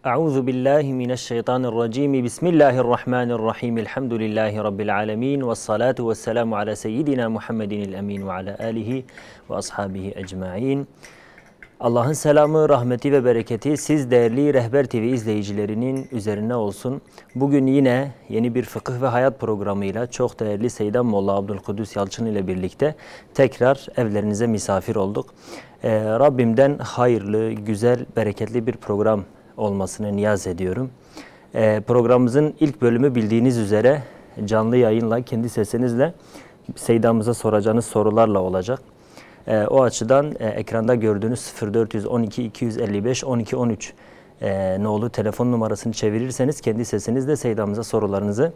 Euzu billahi mineşşeytanirracim. Bismillahirrahmanirrahim. Elhamdülillahi rabbil alamin ve salatu vesselamu ala seyyidina Muhammedinil emin ve ala alihi ve ashabihi ecmaîn. Allah'ın selamı, rahmeti ve bereketi siz değerli Rehber TV izleyicilerinin üzerine olsun. Bugün yine yeni bir fıkıh ve hayat programıyla çok değerli Seyyid Molla Abdülkudüs Yalçın ile birlikte tekrar evlerinize misafir olduk. Rabbimden hayırlı, güzel, bereketli bir program olmasını niyaz ediyorum. Programımızın ilk bölümü bildiğiniz üzere canlı yayınla, kendi sesinizle Seyyida'mıza soracağınız sorularla olacak. O açıdan ekranda gördüğünüz 0412 255 12 13 nolu telefon numarasını çevirirseniz kendi sesinizle Seyyida'mıza sorularınızı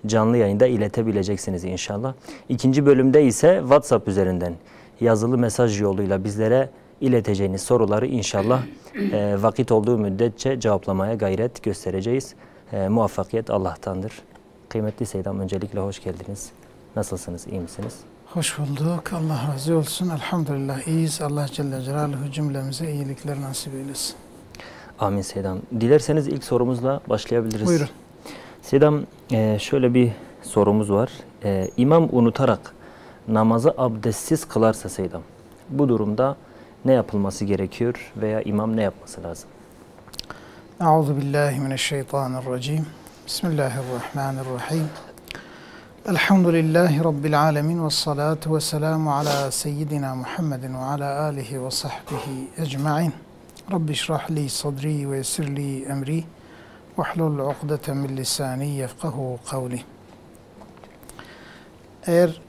canlı yayında iletebileceksiniz inşallah. İkinci bölümde ise WhatsApp üzerinden yazılı mesaj yoluyla bizlere ileteceğiniz soruları inşallah vakit olduğu müddetçe cevaplamaya gayret göstereceğiz. Muvaffakiyet Allah'tandır. Kıymetli Seyyida'm, öncelikle hoş geldiniz. Nasılsınız, iyi misiniz? Hoş bulduk. Allah razı olsun. Elhamdülillah iyiyiz. Allah Celle Celaluhu cümlemize iyilikler nasip eylesin. Amin Seyyida'm. Dilerseniz ilk sorumuzla başlayabiliriz. Buyurun. Seyyida'm, şöyle bir sorumuz var. İmam unutarak namazı abdestsiz kılarsa Seyyida'm, bu durumda ne yapılması gerekiyor veya imam ne yapması lazım? Euzubillahimineşşeytanirracim. Bismillahirrahmanirrahim. Elhamdülillahi Rabbil alemin ve salatu ve selamu ala seyyidina Muhammedin ve ala alihi ve sahbihi ecma'in. Rabbi şrah li sadri ve yessir li emri ve hlul uqdeten min lisani yefkahu kavli. Eğer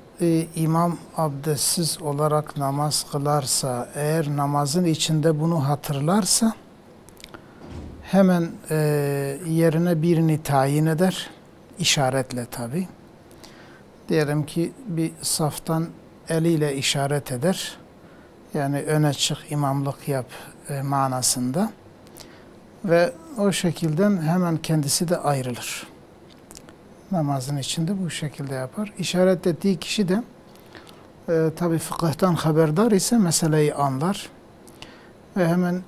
imam abdestsiz olarak namaz kılarsa, eğer namazın içinde bunu hatırlarsa hemen yerine birini tayin eder, işaretle tabi. Diyelim ki bir saftan eliyle işaret eder, yani öne çık, imamlık yap manasında ve o şekilde hemen kendisi de ayrılır. Namazın içinde bu şekilde yapar. İşaret ettiği kişi de tabi fıkıhtan haberdar ise meseleyi anlar ve hemen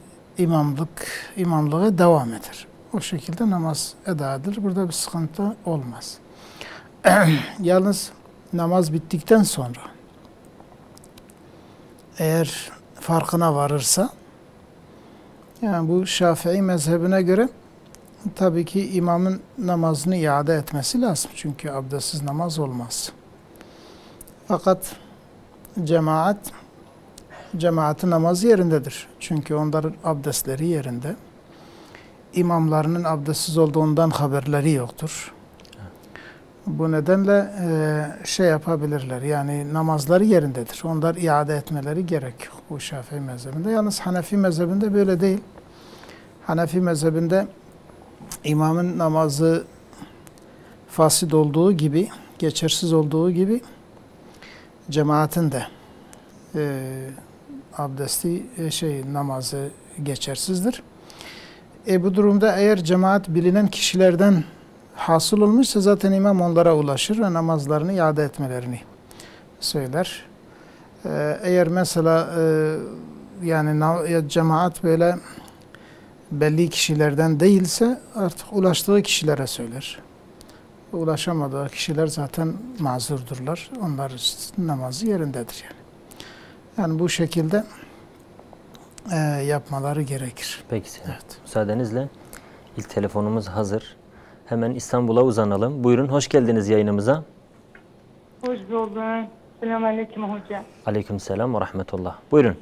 imamlığa devam eder. O şekilde namaz eda edilir. Burada bir sıkıntı olmaz. Yalnız namaz bittikten sonra eğer farkına varırsa, yani bu Şafii mezhebine göre tabii ki imamın namazını iade etmesi lazım. Çünkü abdestsiz namaz olmaz. Fakat cemaatin namazı yerindedir. Çünkü onların abdestleri yerinde. İmamlarının abdestsiz olduğundan haberleri yoktur. Bu nedenle şey yapabilirler. Yani namazları yerindedir. Onlar iade etmeleri gerekiyor bu Şafii mezhebinde. Yalnız Hanefi mezhebinde böyle değil. Hanefi mezhebinde imamın namazı fasid olduğu gibi, geçersiz olduğu gibi cemaatin de namazı geçersizdir. Bu durumda eğer cemaat bilinen kişilerden hasıl olmuşsa zaten imam onlara ulaşır ve namazlarını iade etmelerini söyler. Eğer mesela yani cemaat böyle belli kişilerden değilse artık ulaştığı kişilere söyler. Ulaşamadığı kişiler zaten mazurdurlar. Onlar namazı yerindedir yani. Yani bu şekilde yapmaları gerekir. Peki. Evet. Müsaadenizle ilk telefonumuz hazır. Hemen İstanbul'a uzanalım. Buyurun, hoş geldiniz yayınımıza. Hoş bulduk. Selamünaleyküm hocam. Aleykümselam ve rahmetullah. Buyurun.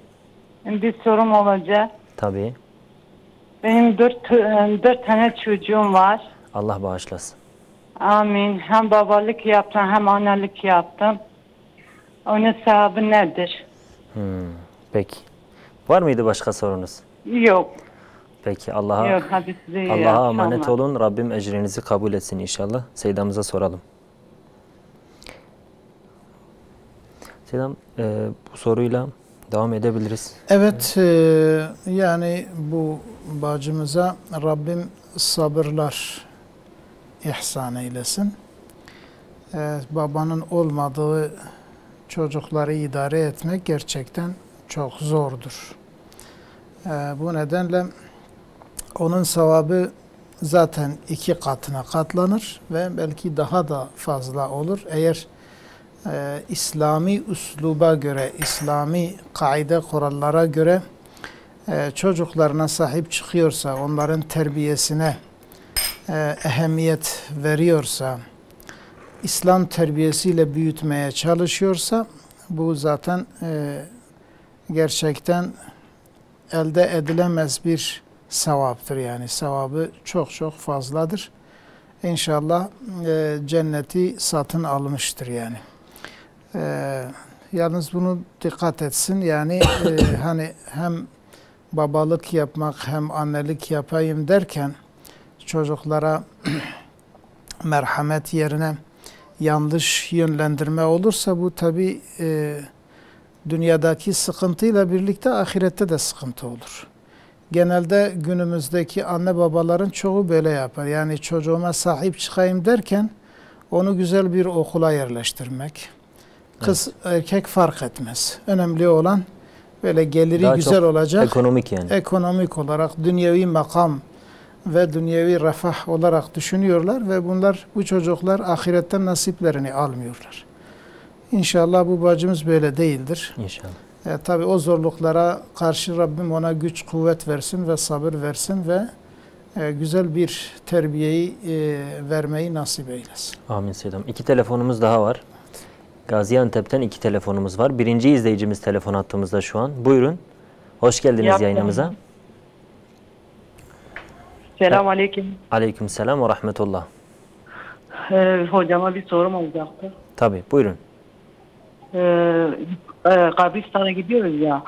Bir sorum olacak. Tabii. Benim dört tane çocuğum var. Allah bağışlasın. Amin. Hem babalık yaptım hem annelik yaptım. Onun sevabı nedir? Peki. Var mıydı başka sorunuz? Yok. Peki. Yok, hadi size iyi Allah'a emanet akşamlar. olun. Rabbim ecrinizi kabul etsin inşallah. Seyyida'mıza soralım. Seyyida'm, bu soruyla devam edebiliriz. Evet, yani bu bacımıza Rabbim sabırlar ihsan eylesin. Babanın olmadığı çocukları idare etmek gerçekten çok zordur. Bu nedenle onun sevabı zaten 2 katına katlanır ve belki daha da fazla olur. Eğer İslami üsluba göre, İslami kaide kurallara göre çocuklarına sahip çıkıyorsa, onların terbiyesine ehemmiyet veriyorsa, İslam terbiyesiyle büyütmeye çalışıyorsa, bu zaten gerçekten elde edilemez bir sevaptır. Yani sevabı çok çok fazladır. İnşallah cenneti satın almıştır yani. Yalnız bunu dikkat etsin. Yani hani hem babalık yapmak hem annelik yapayım derken çocuklara merhamet yerine yanlış yönlendirme olursa bu tabi dünyadaki sıkıntıyla birlikte ahirette de sıkıntı olur. Genelde günümüzdeki anne babaların çoğu böyle yapar. Yani çocuğuma sahip çıkayım derken onu güzel bir okula yerleştirmek. Kız erkek fark etmez. Önemli olan böyle geliri daha güzel olacak. Ekonomik yani. Ekonomik olarak dünyevi makam ve dünyevi refah olarak düşünüyorlar ve bu çocuklar ahiretten nasiplerini almıyorlar. İnşallah bu bacımız böyle değildir. İnşallah. Tabii o zorluklara karşı Rabbim ona güç, kuvvet versin ve sabır versin ve güzel bir terbiyeyi vermeyi nasip eylesin. Amin Seyyidem. 2 telefonumuz daha var. Gaziantep'ten 2 telefonumuz var. Birinci izleyicimiz telefon hattımızda şu an. Buyurun. Hoş geldiniz yayınımıza. Selamun Aleyküm. Aleyküm selam ve rahmetullah. Hocama bir sorum olacaktı. Tabii buyurun. Kabristan'a gidiyoruz ya.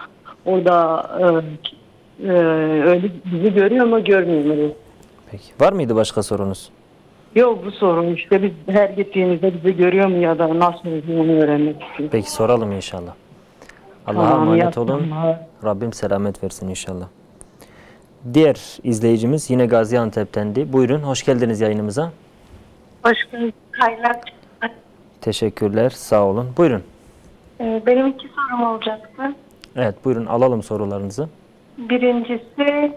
Orada öyle bizi görüyor mu görmüyor mu? Peki. Var mıydı başka sorunuz? Yok, bu sorun işte biz her gittiğimizde bizi görüyor mu ya da nasıl onu öğrenmek istiyoruz. Peki soralım inşallah. Allah'a Tamam, emanet olun. Rabbim selamet versin inşallah. Diğer izleyicimiz yine Gaziantep'tendi. Buyurun, hoş geldiniz yayınımıza. Hoş bulduk. Hayırlar. Teşekkürler, sağ olun. Buyurun. Benim 2 sorum olacaktı. Evet, buyurun alalım sorularınızı. Birincisi,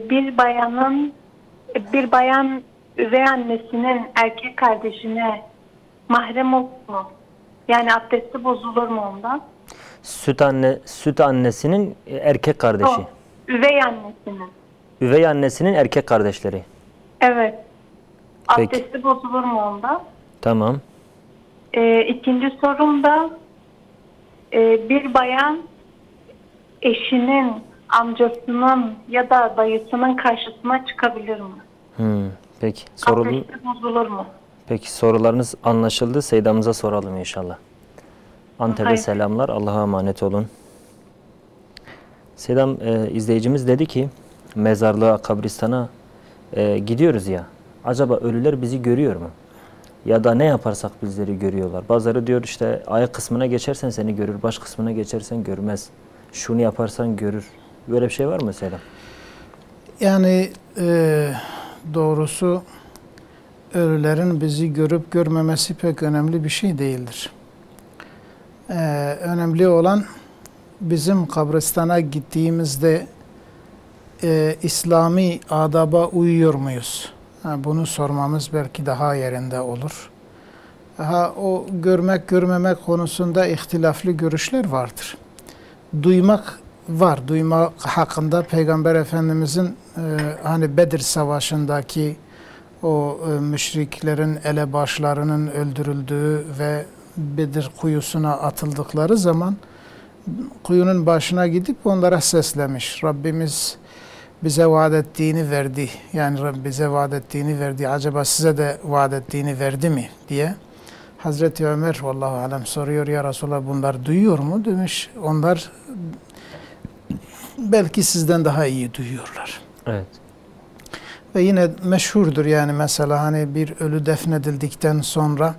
bir bayan üvey annesinin erkek kardeşine mahrem olur mu? Yani abdesti bozulur mu ondan? Süt annesinin erkek kardeşi. O, üvey annesinin. Üvey annesinin erkek kardeşleri. Evet. Peki. Abdesti bozulur mu ondan? Tamam. İkinci sorum da bir bayan eşinin, amcasının ya da dayısının karşısına çıkabilir mi? Peki. Abdesti bozulur mu? Peki sorularınız anlaşıldı. Seydamıza soralım inşallah. Antep'e Hayır. selamlar. Allah'a emanet olun. Seydam izleyicimiz dedi ki mezarlığa, kabristana gidiyoruz ya. Acaba ölüler bizi görüyor mu? Ya da ne yaparsak bizleri görüyorlar. Bazıları diyor işte ayak kısmına geçersen seni görür, baş kısmına geçersen görmez. Şunu yaparsan görür. Böyle bir şey var mı mesela? Yani doğrusu ölülerin bizi görüp görmemesi pek önemli bir şey değildir. Önemli olan bizim kabristana gittiğimizde İslami adaba uyuyor muyuz? Bunu sormamız belki daha yerinde olur. O görmek görmemek konusunda ihtilaflı görüşler vardır. Duymak var. Duyma hakkında Peygamber Efendimizin hani Bedir Savaşı'ndaki o müşriklerin elebaşlarının öldürüldüğü ve Bedir kuyusuna atıldıkları zaman kuyunun başına gidip onlara seslemiş. Rabbimiz bize vaat ettiğini verdi. Yani Rabbim bize vaat ettiğini verdi. Acaba size de vaat ettiğini verdi mi diye. Hazreti Ömer vallahu alem soruyor, ya Resulallah bunlar duyuyor mu demiş. Onlar belki sizden daha iyi duyuyorlar. Evet. Ve yine meşhurdur yani mesela hani bir ölü defnedildikten sonra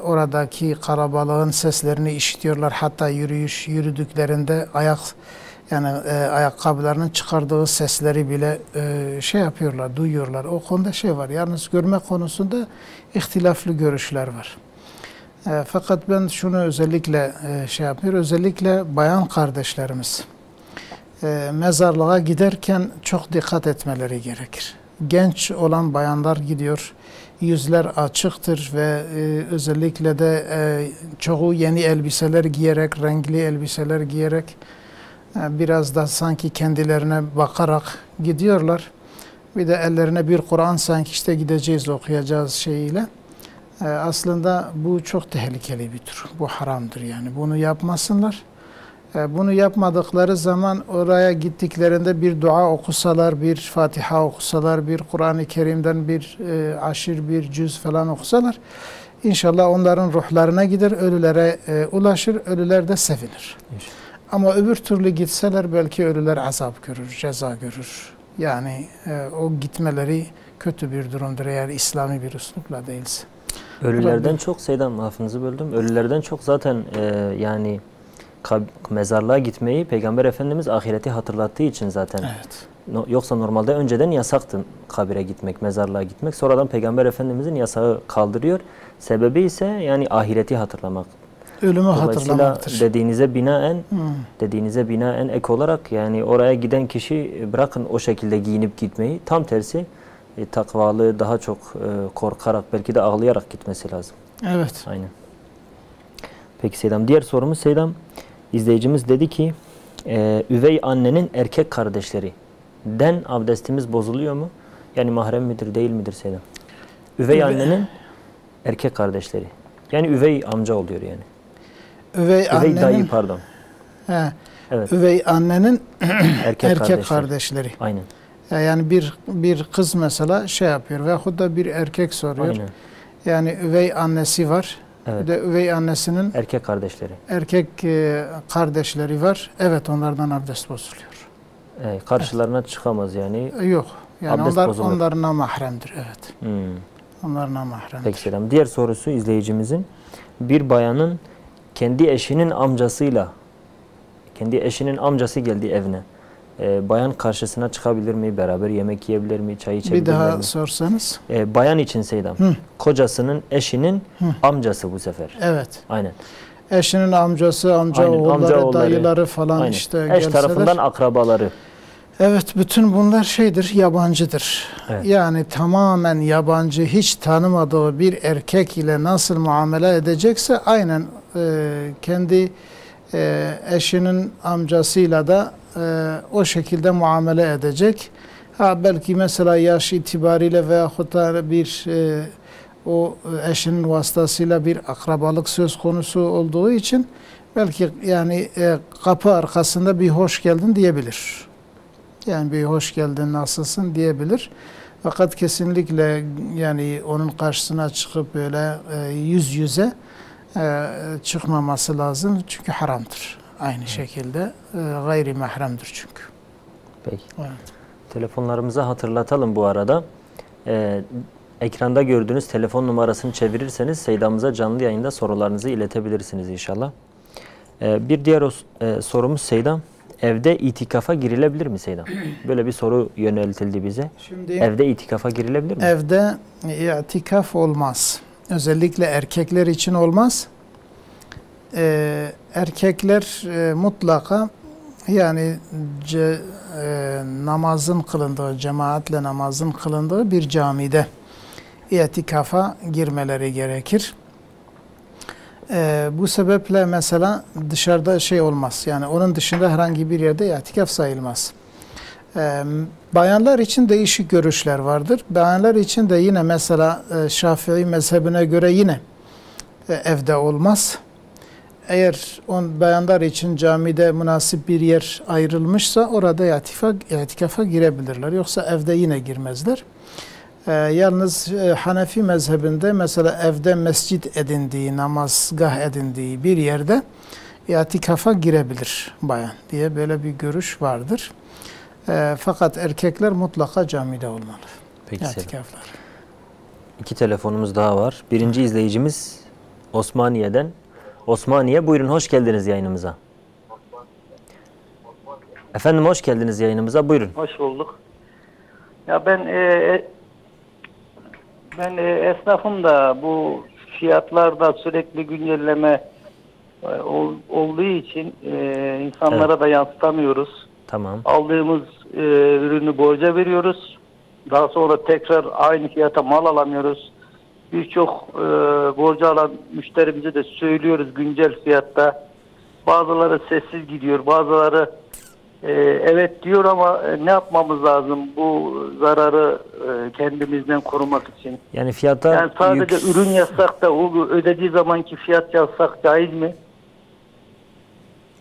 oradaki kalabalığın seslerini işitiyorlar. Hatta yürüdüklerinde ayakkabılarının çıkardığı sesleri bile şey yapıyorlar, duyuyorlar. O konuda şey var. Yalnız görme konusunda ihtilaflı görüşler var. Fakat ben şunu özellikle şey yapıyorum. Özellikle bayan kardeşlerimiz mezarlığa giderken çok dikkat etmeleri gerekir. Genç olan bayanlar gidiyor, yüzler açıktır ve özellikle de çoğu yeni elbiseler giyerek, renkli elbiseler giyerek biraz da sanki kendilerine bakarak gidiyorlar. Bir de ellerine bir Kur'an, sanki işte gideceğiz, okuyacağız şeyiyle. Aslında bu çok tehlikeli bir durum. Bu haramdır yani. Bunu yapmasınlar. Bunu yapmadıkları zaman oraya gittiklerinde bir dua okusalar, bir Fatiha okusalar, bir Kur'an-ı Kerim'den bir aşir, bir cüz falan okusalar, İnşallah onların ruhlarına gider, ölülere ulaşır, ölüler de sevinir. Ama öbür türlü gitseler belki ölüler azap görür, ceza görür. Yani o gitmeleri kötü bir durumdur eğer İslami bir üslupla değilse. Ölülerden çok, Seydam, lafınızı böldüm. Ölülerden çok zaten yani mezarlığa gitmeyi Peygamber Efendimiz ahireti hatırlattığı için zaten. Evet. Yoksa normalde önceden yasaktı kabire gitmek, mezarlığa gitmek. Sonradan Peygamber Efendimizin yasağı kaldırıyor. Sebebi ise yani ahireti hatırlamak. Ölümü Dolayısıyla hatırlamaktır. dediğinize binaen ek olarak yani oraya giden kişi bırakın o şekilde giyinip gitmeyi, tam tersi takvalı, daha çok korkarak, belki de ağlayarak gitmesi lazım. Evet. Aynen. Peki Seydam, diğer sorumuz Seydam, izleyicimiz dedi ki üvey annenin erkek kardeşlerinden abdestimiz bozuluyor mu? Yani mahrem midir, değil midir Seydam? Üvey annenin erkek kardeşleri. Yani üvey amca oluyor yani. Üvey annenin, dayı pardon. He, Evet. üvey annenin Erkek kardeşleri. Aynen. Yani bir kız mesela şey yapıyor veyahut da bir erkek soruyor. Aynen. Yani üvey annesi var. Evet. Bir de üvey annesinin Erkek kardeşleri. erkek kardeşleri var. Evet, onlardan abdest bozuluyor. Karşılarına çıkamaz yani. Yok. Yani Abdest bozulur. onlarına mahremdir. Evet. Hmm. Onlarına mahremdir. Peki Selam. Diğer sorusu izleyicimizin, bir bayanın kendi eşinin amcası geldi evine. Bayan karşısına çıkabilir mi? Beraber yemek yiyebilir mi? Çay içebilir mi? Bir daha sorsanız. Bayan için Seydam. Kocasının eşinin amcası bu sefer. Evet. Aynen. Eşinin amcası, Aynen, oğulları, dayıları falan aynen. işte Eş gelseler. tarafından akrabaları. Evet, bütün bunlar şeydir, yabancıdır. Evet. Yani tamamen yabancı, hiç tanımadığı bir erkek ile nasıl muamele edecekse aynen kendi eşinin amcasıyla da o şekilde muamele edecek. Belki mesela yaş itibariyle veyahut da bir o eşinin vasıtasıyla bir akrabalık söz konusu olduğu için belki yani kapı arkasında bir hoş geldin diyebilir. Yani bir hoş geldin, nasılsın diyebilir. Fakat kesinlikle yani onun karşısına çıkıp böyle yüz yüze çıkmaması lazım. Çünkü haramdır. Aynı şekilde gayri mahremdir çünkü. Peki. Evet. Telefonlarımızı hatırlatalım bu arada. Ekranda gördüğünüz telefon numarasını çevirirseniz Seydam'ıza canlı yayında sorularınızı iletebilirsiniz inşallah. Bir diğer sorumuz Seydam. Evde itikafa girilebilir mi Seydam? Böyle bir soru yöneltildi bize. Şimdi evde itikafa girilebilir mi? Evde itikaf olmaz. Özellikle erkekler için olmaz. Erkekler mutlaka yani namazın kılındığı, cemaatle namazın kılındığı bir camide itikafa girmeleri gerekir. Bu sebeple mesela dışarıda şey olmaz. Yani onun dışında herhangi bir yerde itikaf sayılmaz. Bayanlar için değişik görüşler vardır. Bayanlar için de yine mesela Şafii mezhebine göre yine evde olmaz. Eğer bayanlar için camide münasip bir yer ayrılmışsa orada itikafa girebilirler. Yoksa evde yine girmezler. Yalnız Hanefi mezhebinde mesela evde mescit edindiği, namazgah edindiği bir yerde itikafa girebilir bayan diye böyle bir görüş vardır. Fakat erkekler mutlaka camide olmalı. Peki İtikaflar. İki telefonumuz daha var. Birinci izleyicimiz Osmaniye'den. Osmaniye, buyurun, hoş geldiniz yayınımıza. Efendim hoş geldiniz yayınımıza, buyurun. Hoş bulduk. Ya ben esnafım da bu fiyatlarda sürekli güncelleme olduğu için insanlara da yansıtamıyoruz. Tamam. Aldığımız ürünü borca veriyoruz. Daha sonra tekrar aynı fiyata mal alamıyoruz. Birçok borcu alan müşterimize de söylüyoruz güncel fiyatta. Bazıları sessiz gidiyor, bazıları evet diyor ama ne yapmamız lazım bu zararı kendimizden korumak için? Yani fiyata Yani sadece ürün yazsak da o ödediği zamanki fiyat yazsak caiz mi?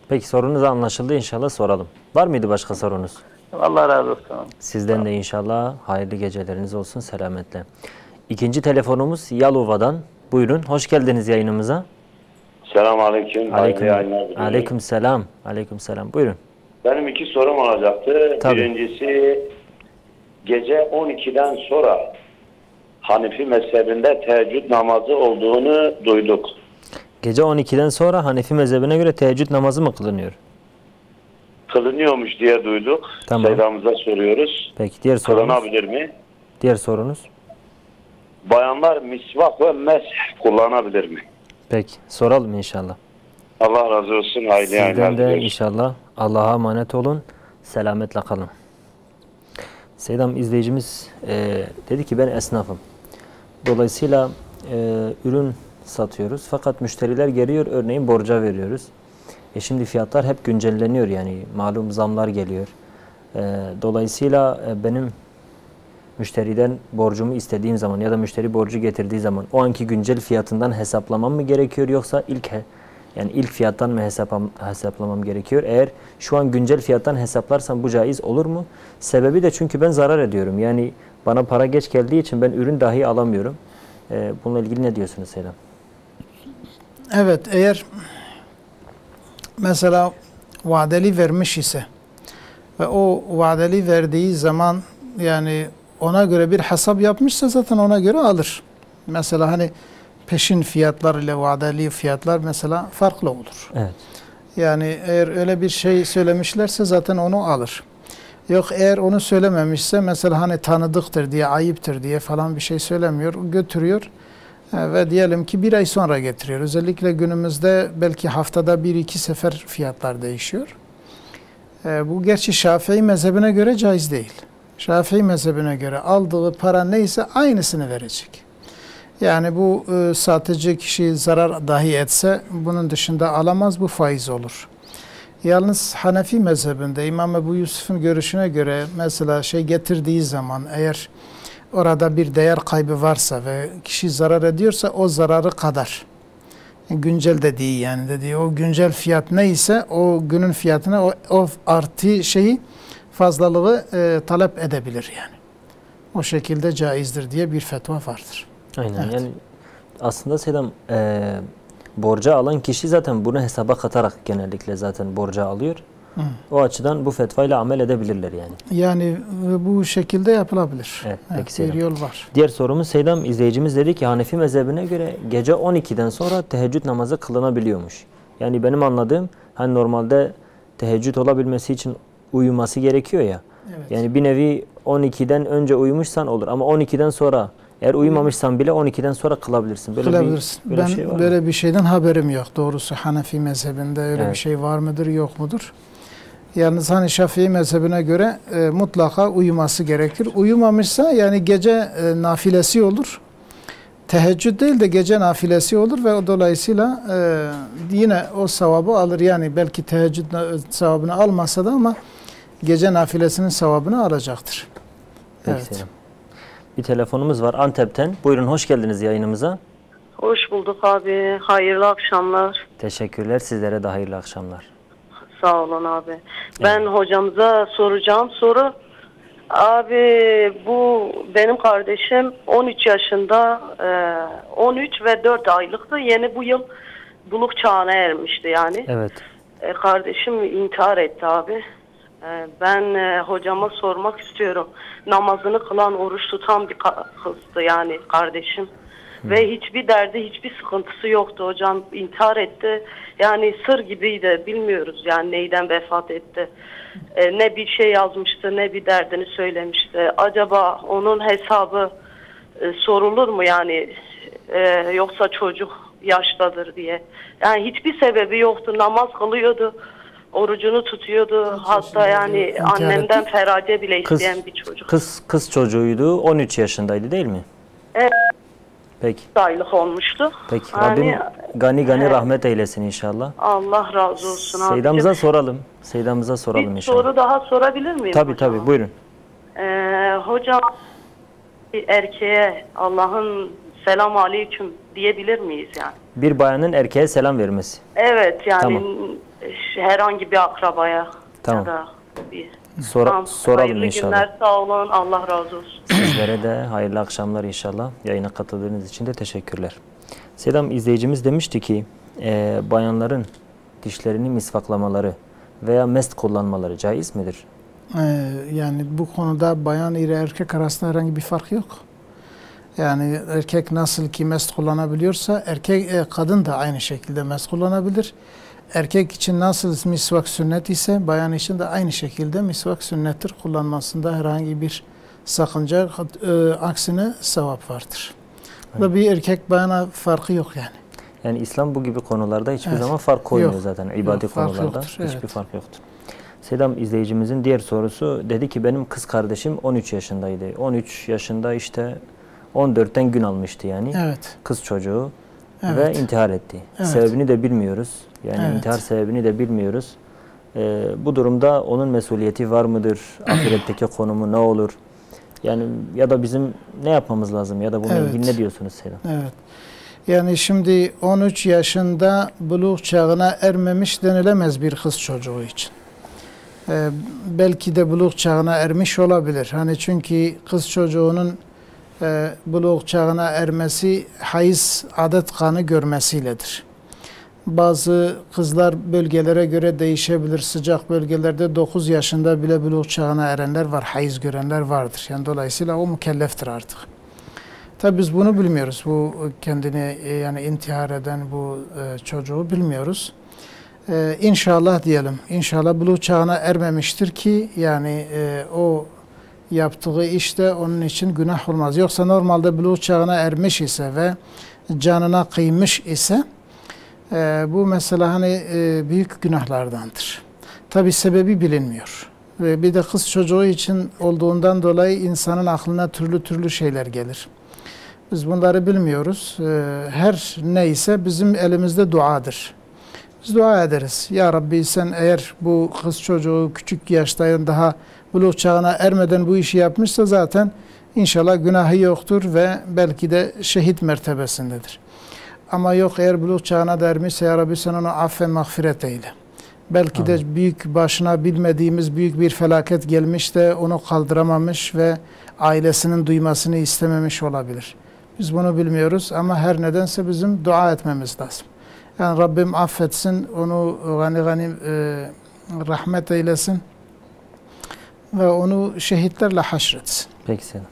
Peki, sorunuz anlaşıldı, inşallah soralım. Var mıydı başka sorunuz? Allah razı olsun. Sizden de inşallah hayırlı geceleriniz olsun, selametle. İkinci telefonumuz Yalova'dan. Buyurun, hoş geldiniz yayınımıza. Selamünaleyküm. Aleyküm selam. Aleyküm selam. Buyurun. Benim 2 sorum olacaktı. Tabii. Birincisi, gece 12'den sonra Hanefi mezhebinde teheccüd namazı olduğunu duyduk. Gece 12'den sonra Hanefi mezhebine göre teheccüd namazı mı kılınıyor? Kılınıyormuş diye duyduk. Tamam. Seydamıza soruyoruz. Peki, diğer sorunuz? Kılınabilir mi? Diğer sorunuz? Bayanlar misvak ve mesh kullanabilir mi? Peki, soralım inşallah. Allah razı olsun. Hayırlı yayınlar Sizden de diliyoruz. inşallah Allah'a emanet olun. Selametle kalın. Seydam izleyicimiz dedi ki ben esnafım. Dolayısıyla ürün satıyoruz. Fakat müşteriler geliyor, örneğin borca veriyoruz. Şimdi fiyatlar hep güncelleniyor, yani malum zamlar geliyor. Dolayısıyla benim müşteriden borcumu istediğim zaman ya da müşteri borcu getirdiği zaman o anki güncel fiyatından hesaplamam mı gerekiyor, yoksa ilk fiyattan mı hesaplamam gerekiyor? Eğer şu an güncel fiyattan hesaplarsam bu caiz olur mu? Sebebi de çünkü ben zarar ediyorum. Yani bana para geç geldiği için ben ürün dahi alamıyorum. Bununla ilgili ne diyorsunuz Selam? Evet, eğer mesela vadeli vermiş ise ve o vadeli verdiği zaman yani ona göre bir hesap yapmışsa zaten ona göre alır. Mesela hani peşin fiyatlar ile vadeli fiyatlar mesela farklı olur. Evet. Yani eğer öyle bir şey söylemişlerse zaten onu alır. Yok eğer onu söylememişse mesela hani tanıdıktır diye, ayıptır diye falan bir şey söylemiyor, götürüyor ve diyelim ki bir ay sonra getiriyor. Özellikle günümüzde belki haftada 1-2 sefer fiyatlar değişiyor. Bu gerçi Şafii mezhebine göre caiz değil. Şafii mezhebine göre aldığı para neyse aynısını verecek. Yani bu satıcı kişi zarar dahi etse bunun dışında alamaz, bu faiz olur. Yalnız Hanefi mezhebinde İmam Ebu Yusuf'un görüşüne göre mesela şey getirdiği zaman eğer orada bir değer kaybı varsa ve kişi zarar ediyorsa o zararı kadar. Güncel dediği yani dediği o güncel fiyat neyse o günün fiyatına o artı şeyi fazlalığı talep edebilir yani. O şekilde caizdir diye bir fetva vardır. Aynen. Evet. Yani aslında Selam borca alan kişi zaten bunu hesaba katarak genellikle zaten borca alıyor. Hı. O açıdan bu fetvayla amel edebilirler yani. Yani bu şekilde yapılabilir. Evet, peki bir Selam. yol var. Diğer sorumuz Seydam izleyicimiz dedi ki Hanefi mezhebine göre gece 12'den sonra teheccüd namazı kılınabiliyormuş. Yani benim anladığım hani normalde teheccüd olabilmesi için uyuması gerekiyor ya. Evet. Yani bir nevi 12'den önce uyumuşsan olur ama 12'den sonra eğer uyumamışsan bile 12'den sonra kılabilirsin. Böyle Kılabilirsin. böyle Ben şey var böyle mı? bir şeyden haberim yok. Doğrusu Hanefi mezhebinde öyle Evet. bir şey var mıdır yok mudur? Yalnız hani Şafii mezhebine göre mutlaka uyuması gerekir. Uyumamışsa yani gece nafilesi olur. Teheccüd değil de gece nafilesi olur ve dolayısıyla yine o sevabı alır. Yani belki teheccüd sevabını almasa da ama gece nafilesinin sevabını alacaktır. Peki Evet. Selam. Bir telefonumuz var Antep'ten. Buyurun, hoş geldiniz yayınımıza. Hoş bulduk abi. Hayırlı akşamlar. Teşekkürler. Sizlere de hayırlı akşamlar. Sağ olun abi. Ben hocamıza soracağım soru. Abi bu benim kardeşim 13 yaşında 13 ve 4 aylıktı. Yeni bu yıl buluk çağına ermişti yani. Evet. Kardeşim intihar etti abi. Ben hocama sormak istiyorum. Namazını kılan, oruç tutan bir kızdı yani kardeşim. Ve hiçbir derdi, hiçbir sıkıntısı yoktu hocam. İntihar etti. Yani sır gibiydi. Bilmiyoruz yani neyden vefat etti. Ne bir şey yazmıştı, ne bir derdini söylemişti. Acaba onun hesabı sorulur mu yani? Yoksa çocuk yaştadır diye. Yani hiçbir sebebi yoktu. Namaz kılıyordu. Orucunu tutuyordu. Hatta yani İntihar annemden etti. ferace bile Kız- isteyen bir çocuk. Kız çocuğuydu. 13 yaşındaydı değil mi? Evet. Peki. Aylık olmuştu. Peki. Yani, Rabbim gani rahmet eylesin inşallah. Allah razı olsun abicim. Seydamıza soralım. Seydamıza soralım Bir inşallah. soru daha sorabilir miyim Tabii hocam? tabii buyurun. Hocam bir erkeğe Allah'ın selam aleyküm diyebilir miyiz yani? Bir bayanın erkeğe selam vermesi. Evet yani Tamam. herhangi bir akrabaya Tamam. ya da bir... Soralım Hayırlı inşallah. günler, sağ olun, Allah razı olsun. Sizlere de hayırlı akşamlar inşallah. Yayına katıldığınız için de teşekkürler. Sedam, izleyicimiz demişti ki bayanların dişlerini misvaklamaları veya mest kullanmaları caiz midir? Yani bu konuda bayan ile erkek arasında herhangi bir fark yok. Yani erkek nasıl ki mest kullanabiliyorsa kadın da aynı şekilde mest kullanabilir. Erkek için nasıl misvak sünnet ise bayan için de aynı şekilde misvak sünnettir. Kullanmasında herhangi bir sakınca, aksine sevap vardır. Da bir erkek bayana farkı yok yani. Yani İslam bu gibi konularda hiçbir Evet. zaman fark koymuyor Yok. zaten. İbadi Yok, fark konularda yoktur, hiçbir evet. fark yoktur. Sedam, izleyicimizin diğer sorusu, dedi ki benim kız kardeşim 13 yaşındaydı. 13 yaşında işte 14'ten gün almıştı yani. Evet. Kız çocuğu Evet. ve intihar etti. Evet. Sebebini de bilmiyoruz. Yani Evet. intihar sebebini de bilmiyoruz. Bu durumda onun mesuliyeti var mıdır? Ahiretteki konumu ne olur? Yani ya da bizim ne yapmamız lazım ya da bununla Evet. ilgili ne diyorsunuz Sedam? Evet. Yani şimdi 13 yaşında buluğ çağına ermemiş denilemez bir kız çocuğu için. Belki de buluğ çağına ermiş olabilir. Hani çünkü kız çocuğunun buluğ çağına ermesi hayız adet kanı görmesiyledir. Bazı kızlar bölgelere göre değişebilir. Sıcak bölgelerde 9 yaşında bile buluğ çağına erenler var, hayız görenler vardır. Yani dolayısıyla o mükelleftir artık. Tabi biz bunu bilmiyoruz. Bu kendini yani intihar eden bu çocuğu bilmiyoruz. İnşallah diyelim. İnşallah buluğ çağına ermemiştir ki yani o yaptığı işte onun için günah olmaz. Yoksa normalde buluğ çağına ermiş ise ve canına kıymış ise bu mesela hani büyük günahlardandır. Tabi sebebi bilinmiyor. Ve bir de kız çocuğu için olduğundan dolayı insanın aklına türlü şeyler gelir. Biz bunları bilmiyoruz. Her neyse bizim elimizde duadır. Biz dua ederiz. Ya Rabbi sen eğer bu kız çocuğu küçük yaşta daha buluğ çağına ermeden bu işi yapmışsa zaten inşallah günahı yoktur ve belki de şehit mertebesindedir. Ama yok eğer buluğ çağına da ermişse ya Rabbi sen onu aff ve mağfiret eyle. Belki de büyük başına bilmediğimiz büyük bir felaket gelmiş de onu kaldıramamış ve ailesinin duymasını istememiş olabilir. Biz bunu bilmiyoruz ama her nedense bizim dua etmemiz lazım. Yani Rabbim affetsin, onu gani rahmet eylesin ve onu şehitlerle haşretsin. Peki Sedam.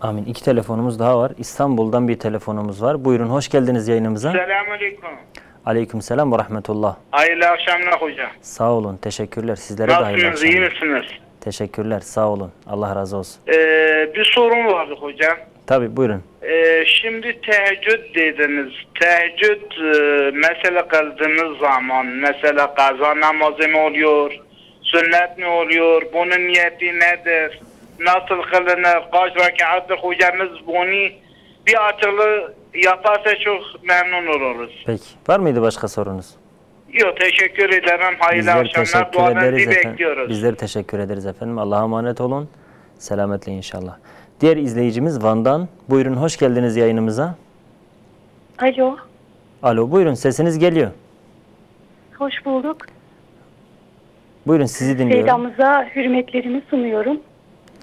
Amin. 2 telefonumuz daha var. İstanbul'dan bir telefonumuz var. Buyurun, hoş geldiniz yayınımıza. Selamünaleyküm. Aleykümselam ve rahmetullah. Hayırlı akşamlar hocam. Sağ olun, teşekkürler. Sizlere de hayırlı Nasılsınız, iyi akşamlar. misiniz? Teşekkürler, sağ olun. Allah razı olsun. Bir sorum vardı hocam. Tabii, buyurun. Şimdi teheccüd dediniz. Teheccüd mesela kıldığınız zaman mesela kaza namazı mı oluyor? Sünnet mi oluyor? Bunun niyeti nedir? Nasıl kılınır? Kaç rekattır hocamız bunu bir açıklığı yaparsa çok memnun oluruz. Peki. Var mıydı başka sorunuz? Yok, teşekkür ederim. Hayırlı Bizler akşamlar. teşekkür Dualarınızı ederiz efendim. bekliyoruz. Bizler teşekkür ederiz efendim. Allah'a emanet olun. Selametle inşallah. Diğer izleyicimiz Van'dan. Buyurun, hoş geldiniz yayınımıza. Alo, Alo, buyurun, sesiniz geliyor. hoş bulduk. Buyurun, sizi dinliyorum. Seydamıza hürmetlerimi sunuyorum.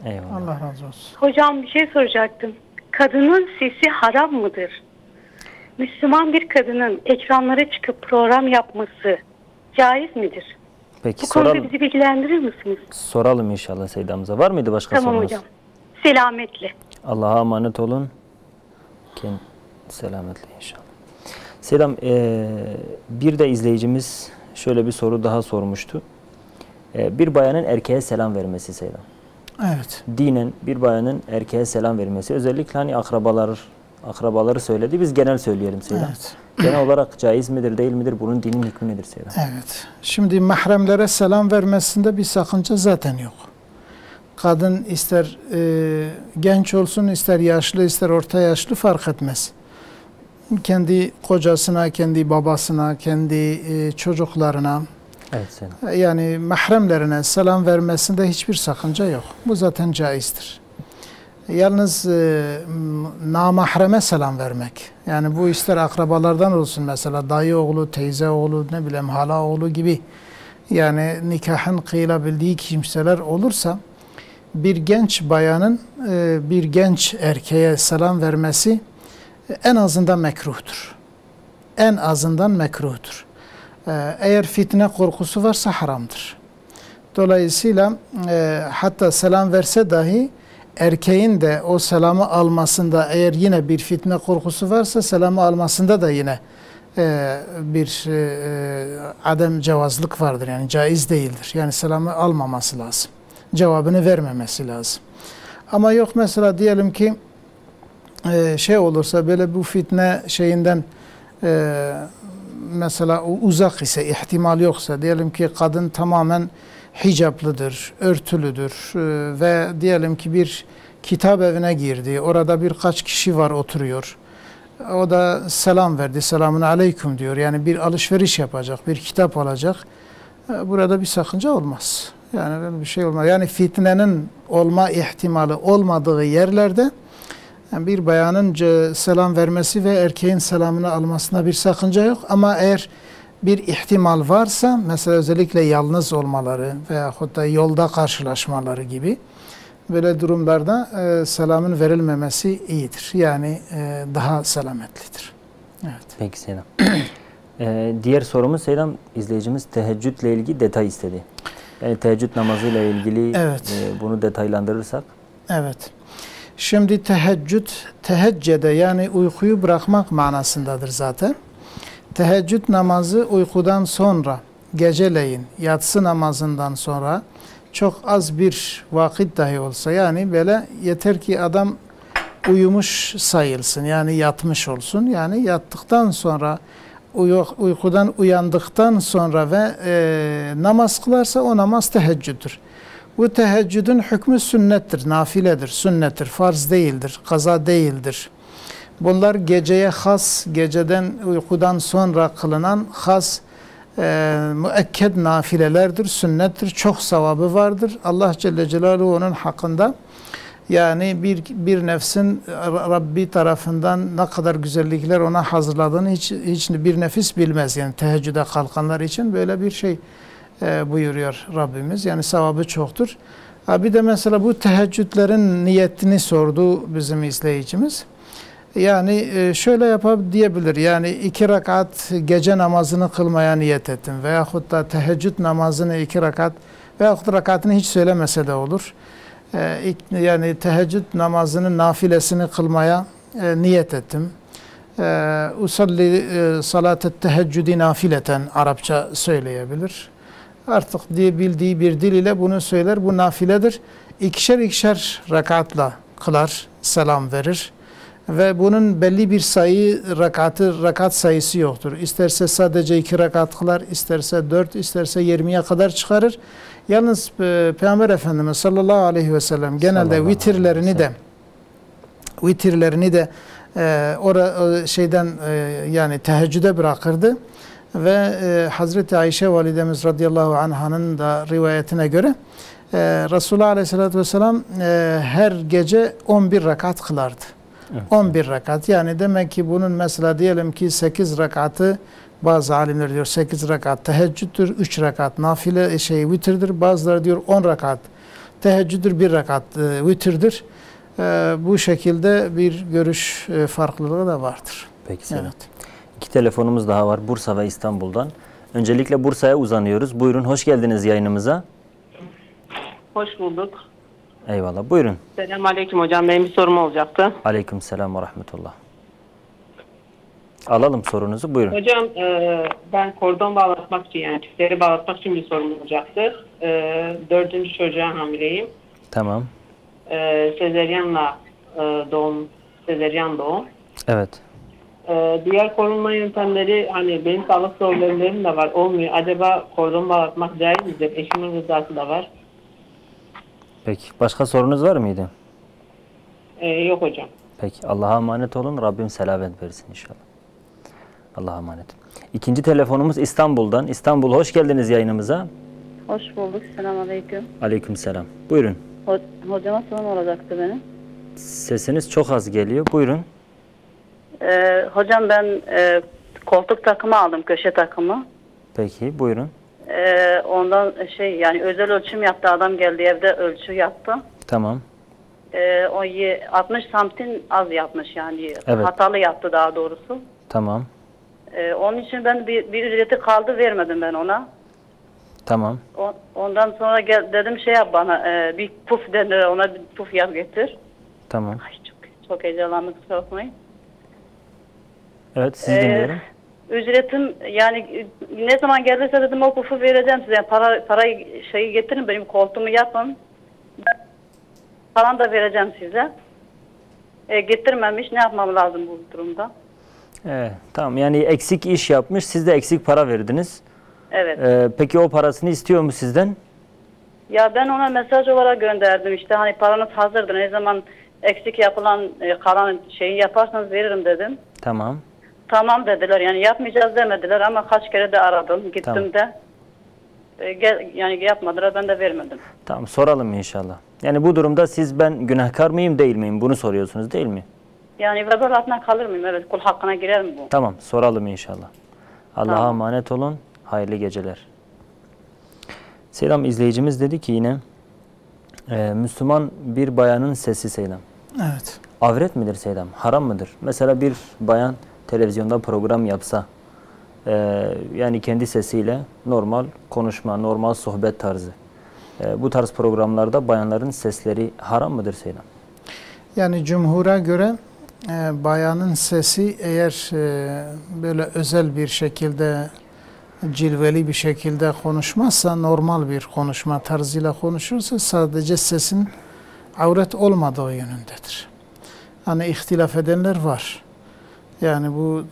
Eyvallah. Allah razı olsun. Hocam bir şey soracaktım. Kadının sesi haram mıdır? Müslüman bir kadının ekranlara çıkıp program yapması caiz midir? Peki Bu konuda soralım. bizi bilgilendirir misiniz? Soralım inşallah Seydamıza. Var mıydı başka Tamam sorunuz? hocam. Selametle. Allah'a emanet olun. Selametle inşallah. Seydam, bir de izleyicimiz şöyle bir soru daha sormuştu. Bir bayanın erkeğe selam vermesi Seydam. Evet. Dinen bir bayanın erkeğe selam vermesi, özellikle hani akrabalar akrabaları söyledi. Biz genel söyleyelim Seyyidem. Evet. Genel olarak caiz midir, değil midir? Bunun dinin hükmü nedir Seyyidem? Evet. Şimdi mahremlere selam vermesinde bir sakınca zaten yok. Kadın ister genç olsun, ister yaşlı, ister orta yaşlı fark etmez. Kendi kocasına, kendi babasına, kendi çocuklarına, Evet Seyyidem. yani mahremlerine selam vermesinde hiçbir sakınca yok. Bu zaten caizdir. Yalnız namahreme selam vermek. Yani bu ister akrabalardan olsun, mesela dayı oğlu, teyze oğlu, ne bileyim hala oğlu gibi, yani nikahın kıyılabildiği kimseler olursa bir genç bayanın bir genç erkeğe selam vermesi en azından mekruhtur. En azından mekruhtur. Eğer fitne korkusu varsa haramdır. Dolayısıyla hatta selam verse dahi erkeğin de o selamı almasında eğer yine bir fitne korkusu varsa selamı almasında da yine bir adem cevazlık vardır. Yani caiz değildir. Yani selamı almaması lazım. Cevabını vermemesi lazım. Ama yok mesela diyelim ki şey olursa böyle bu fitne şeyinden mesela uzak ise, ihtimal yoksa, diyelim ki kadın tamamen hicaplıdır, örtülüdür ve diyelim ki bir kitap evine girdi, orada birkaç kişi var oturuyor. O da selam verdi, selamun aleyküm diyor. Yani bir alışveriş yapacak, bir kitap alacak. Burada bir sakınca olmaz. Yani böyle bir şey olmaz. Yani fitnenin olma ihtimali olmadığı yerlerde yani bir bayanın selam vermesi ve erkeğin selamını almasına bir sakınca yok. Ama eğer bir ihtimal varsa, mesela özellikle yalnız olmaları veyahut da yolda karşılaşmaları gibi böyle durumlarda selamın verilmemesi iyidir. Yani daha selametlidir. Evet. Peki Seyyidem. Diğer sorumuz Seyyidem, izleyicimiz teheccüdle ilgili detay istedi. Yani teheccüd namazıyla ilgili evet. Bunu detaylandırırsak. Evet. Şimdi teheccüd, teheccede yani uykuyu bırakmak manasındadır zaten. Teheccüd namazı uykudan sonra, geceleyin, yatsı namazından sonra çok az bir vakit dahi olsa, yani böyle yeter ki adam uyumuş sayılsın, yani yatmış olsun. Yani yattıktan sonra, uykudan uyandıktan sonra ve namaz kılarsa o namaz teheccüdür. Bu teheccüdün hükmü sünnettir, nafiledir, sünnettir, farz değildir, kaza değildir. Bunlar geceye has, geceden uykudan sonra kılınan has müekked nafilelerdir, sünnettir. Çok sevabı vardır. Allah Celle Celaluhu onun hakkında, yani bir nefsin Rabbi tarafından ne kadar güzellikler ona hazırladığını hiç bir nefis bilmez. Yani teheccüde kalkanlar için böyle bir şey buyuruyor Rabbimiz. Yani sevabı çoktur. Bir de mesela bu teheccüdlerin niyetini sordu bizim izleyicimiz. Yani şöyle diyebilir. Yani 2 rekat gece namazını kılmaya niyet ettim. Veyahut da teheccüd namazını 2 rekat veyahut rekatını hiç söylemese de olur. Yani teheccüd namazının nafilesini kılmaya niyet ettim. Usalli salatet teheccüdi nafileten Arapça söyleyebilir. Artık bildiği bir dil ile bunu söyler. Bu nafiledir. 2'şer rekatla kılar, selam verir. Ve bunun belli bir rekat sayısı yoktur. İsterse sadece 2 rekat kılar, isterse 4, isterse 20'ye kadar çıkarır. Yalnız Peygamber Efendimiz sallallahu aleyhi ve sellem genelde vitirlerini de yani teheccüde bırakırdı. Ve Hazreti Ayşe validemiz radıyallahu anh'ın da rivayetine göre Resulullah aleyhissalatü vesselam her gece 11 rekat kılardı. Evet. 11 rekat. Yani demek ki bunun mesela diyelim ki 8 rekatı, bazı alimler diyor 8 rekat teheccüdür, 3 rekat nafile vitirdir. Bazıları diyor 10 rekat teheccüdür, 1 rekat vitirdir. Bu şekilde bir görüş farklılığı da vardır. Peki Selam. Evet. 2 telefonumuz daha var Bursa ve İstanbul'dan. Öncelikle Bursa'ya uzanıyoruz. Buyurun, hoş geldiniz yayınımıza. Hoş bulduk. Eyvallah, buyurun. Selamünaleyküm hocam. Benim bir sorum olacaktı. Aleykümselam ve rahmetullah. Alalım sorunuzu, buyurun. Hocam ben kordon bağlatmak için, yani tüpleri bağlatmak için bir sorum olacaktı. 4. çocuğa hamileyim. Tamam. Sezeryanla sezeryan doğum. Evet. Diğer korunma yöntemleri, hani benim sağlık problemlerim de var, olmuyor. Acaba kordon bağlatmak caiz midir? Eşimin rızası da var. Peki. Başka sorunuz var mıydı? Yok hocam. Peki. Allah'a emanet olun. Rabbim selamet versin inşallah. Allah'a emanet. İkinci telefonumuz İstanbul'dan. İstanbul, hoş geldiniz yayınımıza. Hoş bulduk. Selamünaleyküm. Aleykümselam. Buyurun. Hocama sorum olacaktı benim. Sesiniz çok az geliyor. Buyurun. Hocam ben koltuk takımı aldım, köşe takımı. Peki. Buyurun. Ondan yani özel ölçüm yaptı. Adam geldi, evde ölçü yaptı. Tamam. O 60 santim az yapmış yani. Evet. Hatalı yaptı daha doğrusu. Tamam. Onun için ben bir ücreti kaldı, vermedim ben ona. Tamam. Ondan sonra dedim yap bana, bir puf denir ona, bir puf yap getir. Tamam. Ay, çok heyecanlandım, kusura bakmayın. Evet, siz dinliyorum. Ücretim yani ne zaman gelirse dedim o pufu vereceğim size. Yani parayı getirin, benim koltuğumu yapın. Falan da vereceğim size. Getirmemiş, ne yapmam lazım bu durumda? Tamam, yani eksik iş yapmış, siz de eksik para verdiniz. Evet. Peki o parasını istiyor mu sizden? Ya ben ona mesaj olarak gönderdim işte, hani paranız hazırdır, ne zaman eksik yapılan kalan şeyi yaparsanız veririm dedim. Tamam. Tamam dediler, yani yapmayacağız demediler ama kaç kere de aradım, gittim tamam. de yani yapmadılar, ben de vermedim. Tamam, soralım inşallah. Yani bu durumda siz ben günahkar mıyım değil miyim bunu soruyorsunuz değil mi? Yani vebal altına kalır mıyım? Evet, kul hakkına girer mi bu? Tamam, soralım inşallah. Allah'a tamam. emanet olun. Hayırlı geceler. Selam, izleyicimiz dedi ki yine Müslüman bir bayanın sesi Selam. Evet. Avret midir Selam? Haram mıdır? Mesela bir bayan televizyonda program yapsa, yani kendi sesiyle normal konuşma, normal sohbet tarzı. Bu tarz programlarda bayanların sesleri haram mıdır Selam? Yani cumhura göre bayanın sesi eğer böyle özel bir şekilde, cilveli bir şekilde konuşmazsa, normal bir konuşma tarzıyla konuşursa sadece sesin avret olmadığı yönündedir. Hani ihtilaf edenler var. Yani bu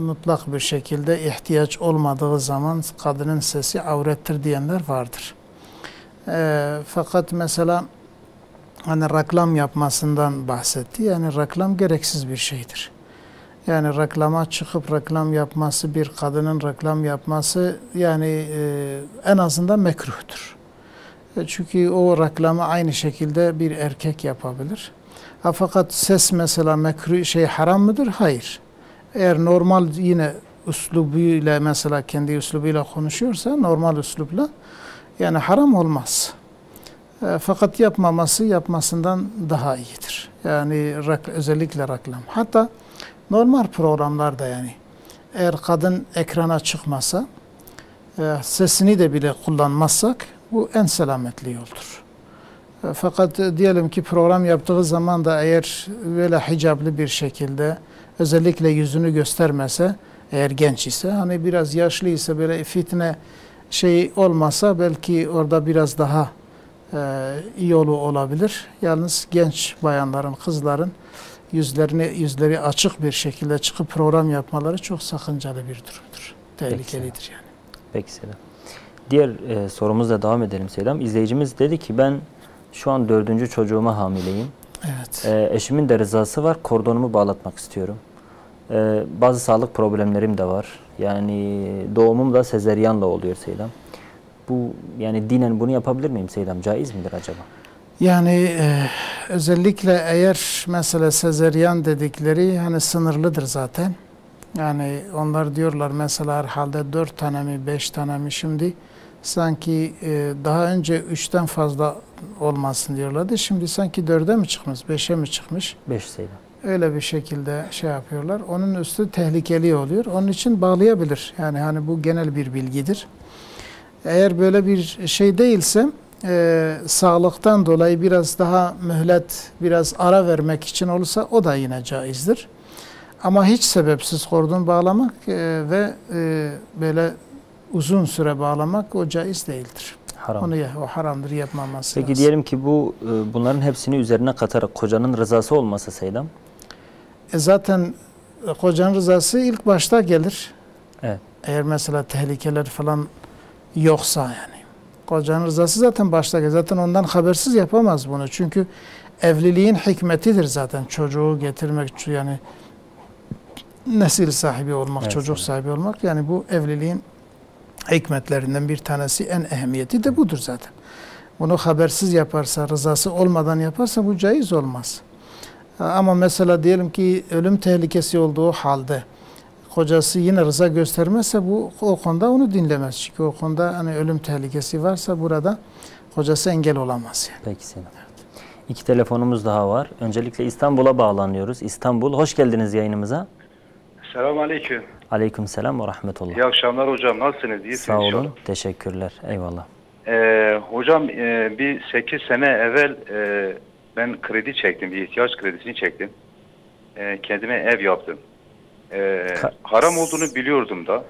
mutlak bir şekilde ihtiyaç olmadığı zaman kadının sesi avrettir diyenler vardır. Fakat mesela hani reklam yapmasından bahsetti. Yani reklam gereksiz bir şeydir. Yani reklama çıkıp reklam yapması, bir kadının reklam yapması yani en azından mekruhtur. Çünkü o reklamı aynı şekilde bir erkek yapabilir. Fakat ses mesela mekruh haram mıdır? Hayır. Eğer normal yine üslubuyla, mesela kendi üslubuyla konuşuyorsa, normal üslupla yani haram olmaz. Fakat yapmasından daha iyidir. Yani özellikle reklam. Hatta normal programlarda yani eğer kadın ekrana çıkmasa, sesini de bile kullanmazsak bu en selametli yoldur. Fakat diyelim ki program yaptığı zaman da eğer böyle hicaplı bir şekilde, özellikle yüzünü göstermese, eğer genç ise, hani biraz yaşlı ise, böyle fitne olmasa belki orada biraz daha iyi yolu olabilir. Yalnız genç bayanların, kızların yüzleri açık bir şekilde çıkıp program yapmaları çok sakıncalı bir durumdur. Tehlikelidir yani. Peki Selam. Diğer sorumuzla devam edelim Selam. İzleyicimiz dedi ki ben şu an 4. çocuğuma hamileyim. Evet. Eşimin de rızası var. Kordonumu bağlatmak istiyorum. Bazı sağlık problemlerim de var. Yani doğumum da sezeryanla oluyor Selam. Bu yani dinen bunu yapabilir miyim Selam? Caiz midir acaba? Yani özellikle eğer mesela sezeryan dedikleri hani sınırlıdır zaten. Yani onlar diyorlar mesela herhalde 4 tane mi 5 tane mi, şimdi sanki daha önce 3'ten fazla olmasın diyorlardı. Şimdi sanki 4'e mi çıkmış, 5'e mi çıkmış? 5 Selam. Öyle bir şekilde yapıyorlar. Onun üstü tehlikeli oluyor. Onun için bağlayabilir. Yani hani bu genel bir bilgidir. Eğer böyle bir şey değilse, sağlıktan dolayı biraz daha mühlet, biraz ara vermek için olursa o da yine caizdir. Ama hiç sebepsiz kordon bağlamak ve böyle uzun süre bağlamak o caiz değildir. Haram. O haramdır, yapmaması Peki lazım. diyelim ki bunların hepsini üzerine katarak kocanın rızası olmasa Selam? Zaten kocanın rızası ilk başta gelir. Evet. Eğer mesela tehlikeler falan yoksa yani. Kocanın rızası zaten başta gelir. Zaten ondan habersiz yapamaz bunu. Çünkü evliliğin hikmetidir zaten. Çocuğu getirmek, yani nesil sahibi olmak, evet, çocuk sahibi olmak. Yani bu evliliğin hikmetlerinden bir tanesi, en ehemmiyeti de budur zaten. Bunu habersiz yaparsa, rızası olmadan yaparsa bu caiz olmaz. Ama mesela diyelim ki ölüm tehlikesi olduğu halde kocası yine rıza göstermezse bu o konuda onu dinlemez. Çünkü o konuda hani ölüm tehlikesi varsa burada kocası engel olamaz yani. Peki Selam. İki telefonumuz daha var. Öncelikle İstanbul'a bağlanıyoruz. İstanbul, hoş geldiniz yayınımıza. Selamun Aleyküm. Aleykümselam ve rahmetullah. İyi akşamlar hocam. Nasılsınız? İyisiniz Sağ olun. inşallah. Teşekkürler. Eyvallah. Hocam bir 8 sene evvel ben kredi çektim. Bir ihtiyaç kredisini çektim. Kendime ev yaptım. Haram olduğunu biliyordum da.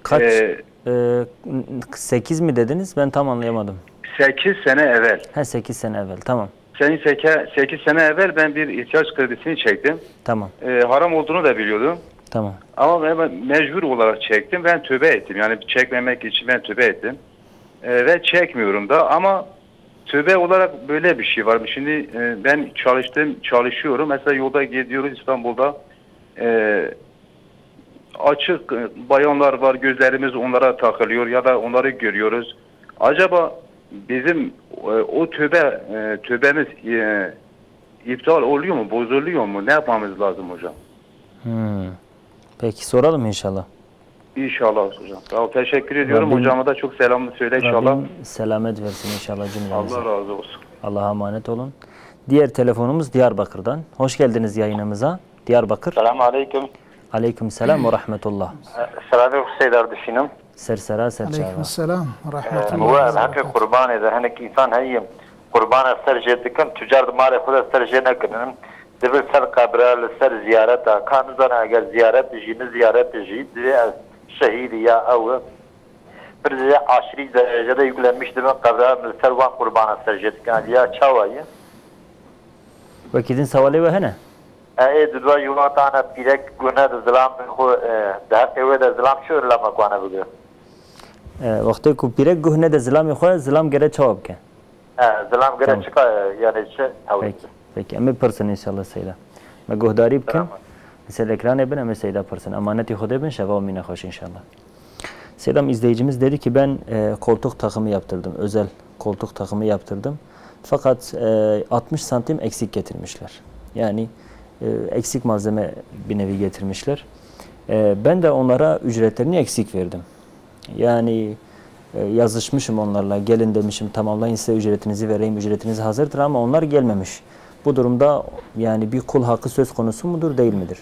Kaç? 8 mi dediniz? Ben tam anlayamadım. 8 sene evvel. 8 sene evvel. Tamam. 8 sene evvel ben bir ihtiyaç kredisini çektim. Tamam. Haram olduğunu da biliyordum. Tamam. Ama ben mecbur olarak çektim. Ben tövbe ettim. Yani çekmemek için ben tövbe ettim. Ve çekmiyorum da, ama tövbe olarak böyle bir şey var. Şimdi ben çalışıyorum. Mesela yolda gidiyoruz İstanbul'da. Açık bayanlar var, gözlerimiz onlara takılıyor ya da onları görüyoruz. Acaba bizim o tövbemiz iptal oluyor mu, bozuluyor mu? Ne yapmamız lazım hocam? Peki soralım inşallah. İnşallah hocam. Sağ ol, teşekkür ediyorum. Rabbim, hocama da çok selamını söyle inşallah. Rabbim selamet versin inşallah cümlemize. Allah razı olsun. Allah'a emanet olun. Diğer telefonumuz Diyarbakır'dan. Hoş geldiniz yayınımıza. Diyarbakır. Selamun Aleyküm. Aleykümselam ve rahmetullah. Selamun Seydar düşünüm. Sersera serçava. Aleykümselam ve Ve rahmetullah. hep kurban eder. Hani insan hayım. Kurban serce dikim. Tüccar mali kuda serce nekinim. Dibil ser kabra ser ziyareta. Kanızdan eğer ziyaret jini ziyaret jini. Dibe şehidi ya avı. Bir de aşırı derecede yüklenmiştir. Kabra ser van kurban serce dikim. Ya çavayı. Vakitin savali ve hene? Dudva yunatana pirek güne de zilam daha eve de zilam şu lama kuana bugün. Vakti ku pirek güne de zilam yoxoya zilam gere cevap ke. Zilam gere çıka yani şey tavuk. Peki emi person inşallah Seyda. Me guhdari bkin. Mesela ekran ebin emi Seyda person. Amaneti xude bin şeva mine hoş inşallah. Seydam izleyicimiz dedi ki ben koltuk takımı yaptırdım. Özel koltuk takımı yaptırdım. Fakat 60 santim eksik getirmişler. Yani eksik malzeme bir nevi getirmişler. Ben de onlara ücretlerini eksik verdim. Yani yazışmışım onlarla. Gelin demişim, tamamlayın size ücretinizi vereyim. Ücretiniz hazırdır ama onlar gelmemiş. Bu durumda yani bir kul hakkı söz konusu mudur, değil midir?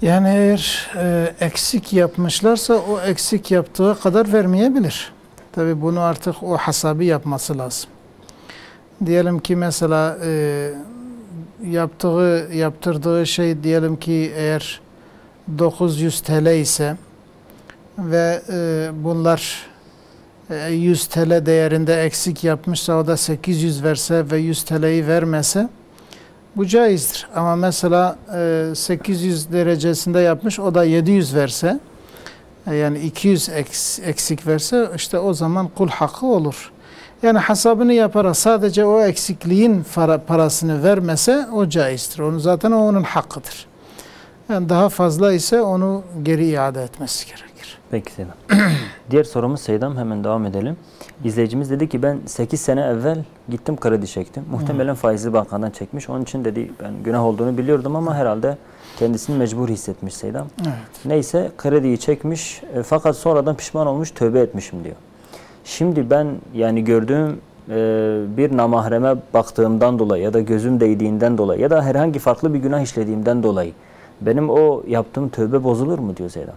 Yani eğer eksik yapmışlarsa o eksik yaptığı kadar vermeyebilir. Tabi bunu artık o hesabı yapması lazım. Diyelim ki mesela yaptırdığı şey diyelim ki eğer 900 TL ise ve bunlar 100 TL değerinde eksik yapmışsa, o da 800 verse ve 100 TL'yi vermese bu caizdir. Ama mesela 800 derecesinde yapmış, o da 700 verse, yani 200 eksik verse, işte o zaman kul hakkı olur. Yani hesabını yaparak sadece o eksikliğin parasını vermese o caizdir. Onu zaten onun hakkıdır. Yani daha fazla ise onu geri iade etmesi gerekir. Peki Seydam. Diğer sorumuz Seydam, hemen devam edelim. İzleyicimiz dedi ki ben 8 sene evvel gittim kredi çektim. Muhtemelen faizli bankadan çekmiş. Onun için dedi ben günah olduğunu biliyordum ama herhalde kendisini mecbur hissetmiş Seydam. Evet. Neyse krediyi çekmiş fakat sonradan pişman olmuş, tövbe etmişim diyor. Şimdi ben yani gördüğüm bir namahreme baktığımdan dolayı ya da gözüm değdiğinden dolayı ya da herhangi farklı bir günah işlediğimden dolayı benim o yaptığım tövbe bozulur mu diyor Seydam?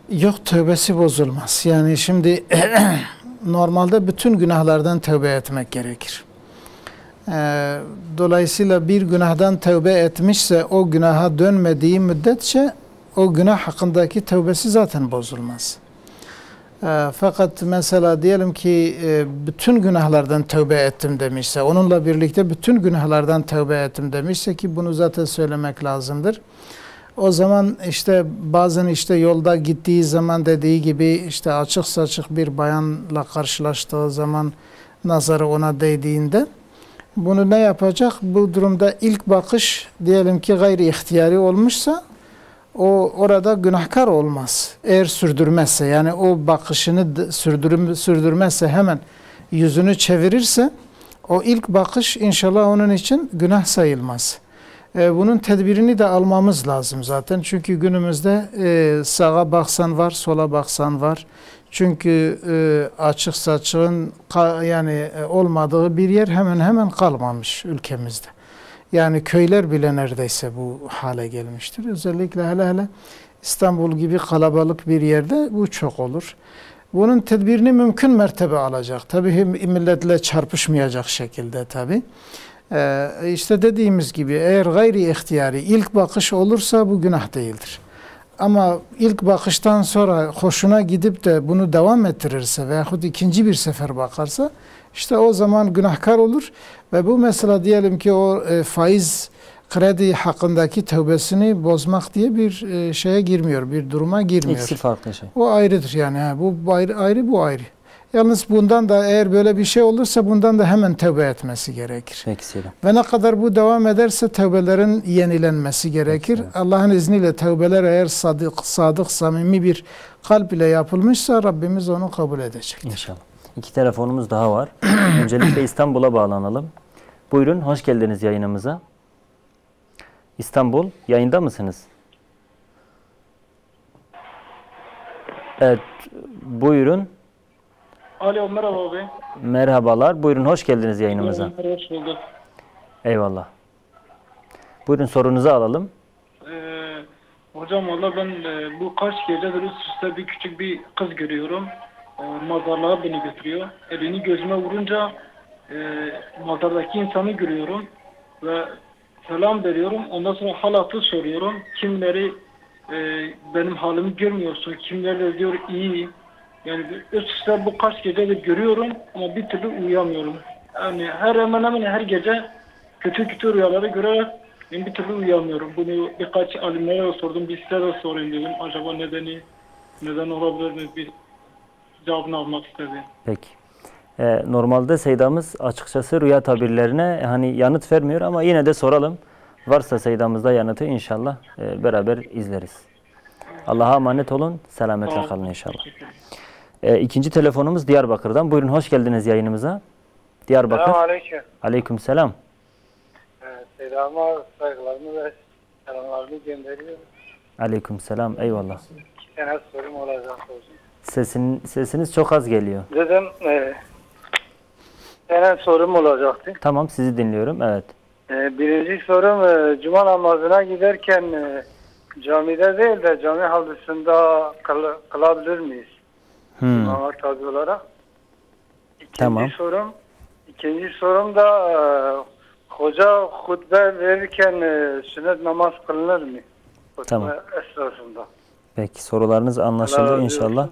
Yok, tövbesi bozulmaz. Yani şimdi normalde bütün günahlardan tövbe etmek gerekir. Dolayısıyla bir günahdan tövbe etmişse o günaha dönmediği müddetçe o günah hakkındaki tövbesi zaten bozulmaz. Fakat mesela diyelim ki bütün günahlardan tövbe ettim demişse, onunla birlikte bütün günahlardan tövbe ettim demişse ki bunu zaten söylemek lazımdır. O zaman işte bazen işte yolda gittiği zaman dediği gibi işte açık saçık bir bayanla karşılaştığı zaman nazarı ona değdiğinde bunu ne yapacak? Bu durumda ilk bakış diyelim ki gayri ihtiyari olmuşsa o orada günahkar olmaz. Eğer sürdürmezse yani o bakışını sürdürmezse hemen yüzünü çevirirse o ilk bakış inşallah onun için günah sayılmaz. Bunun tedbirini de almamız lazım zaten. Çünkü günümüzde sağa baksan var, sola baksan var. Çünkü açık saçığın yani olmadığı bir yer hemen hemen kalmamış ülkemizde. Yani köyler bile neredeyse bu hale gelmiştir. Özellikle hele İstanbul gibi kalabalık bir yerde bu çok olur. Bunun tedbirini mümkün mertebe alacak. Tabii milletle çarpışmayacak şekilde tabii. İşte dediğimiz gibi eğer gayri ihtiyari ilk bakış olursa bu günah değildir. Ama ilk bakıştan sonra hoşuna gidip de bunu devam ettirirse veyahut ikinci bir sefer bakarsa işte o zaman günahkar olur ve bu mesela diyelim ki o faiz kredi hakkındaki tövbesini bozmak diye bir şeye girmiyor, bir duruma girmiyor. İkisi farklı şey. O ayrıdır yani bu ayrı bu ayrı. Yalnız bundan da eğer böyle bir şey olursa bundan da hemen tövbe etmesi gerekir. Peki Selam. Ve ne kadar bu devam ederse tövbelerin yenilenmesi gerekir. Allah'ın izniyle tövbeler eğer sadık, samimi bir kalp ile yapılmışsa Rabbimiz onu kabul edecektir. İnşallah. 2 telefonumuz daha var. Öncelikle İstanbul'a bağlanalım. Buyurun, hoş geldiniz yayınımıza. İstanbul, yayında mısınız? Evet, buyurun. Alo, merhaba abi. Merhabalar, buyurun hoş geldiniz yayınımıza. Hoş bulduk. Eyvallah. Buyurun sorunuzu alalım. Hocam valla ben bu kaç gecedir üst üste bir küçük bir kız görüyorum. Mazarlığa beni götürüyor. Elini gözüme vurunca mazardaki insanı görüyorum. Ve selam veriyorum. Ondan sonra halatı soruyorum. Kimleri benim halimi görmüyorsun. Kimleri diyor iyi. Yani üst üste bu kaç gecedir görüyorum ama bir türlü uyuyamıyorum. Yani hemen hemen her gece kötü rüyaları görerek ben bir türlü uyuyamıyorum. Bunu birkaç alimlere sordum, bir size de sorayım dedim. Acaba neden olabilir mi? Bir cevabını almak istedim. Peki. Normalde Seydamız açıkçası rüya tabirlerine hani yanıt vermiyor ama yine de soralım. Varsa Seydamızda yanıtı inşallah beraber izleriz. Allah'a emanet olun. Selametle kalın inşallah. İkinci telefonumuz Diyarbakır'dan. Buyurun hoş geldiniz yayınımıza. Diyarbakır. Selamünaleyküm. Aleykümselam. Selam'a saygılarımı ve selamlarımı gönderiyorum. Aleykümselam. Eyvallah. 2 tane sorum olacak hocam. Sesiniz çok az geliyor. Dedim tane sorum olacaktı. Tamam, sizi dinliyorum. Evet. Birinci sorum cuma namazına giderken camide değil de cami havlusunda kılabilir miyiz? İmama tabi olarak. İkinci sorum da hoca hutbe verirken sünnet namaz kılınır mı? Tamam. Esrasında. Peki sorularınız anlaşıldı inşallah.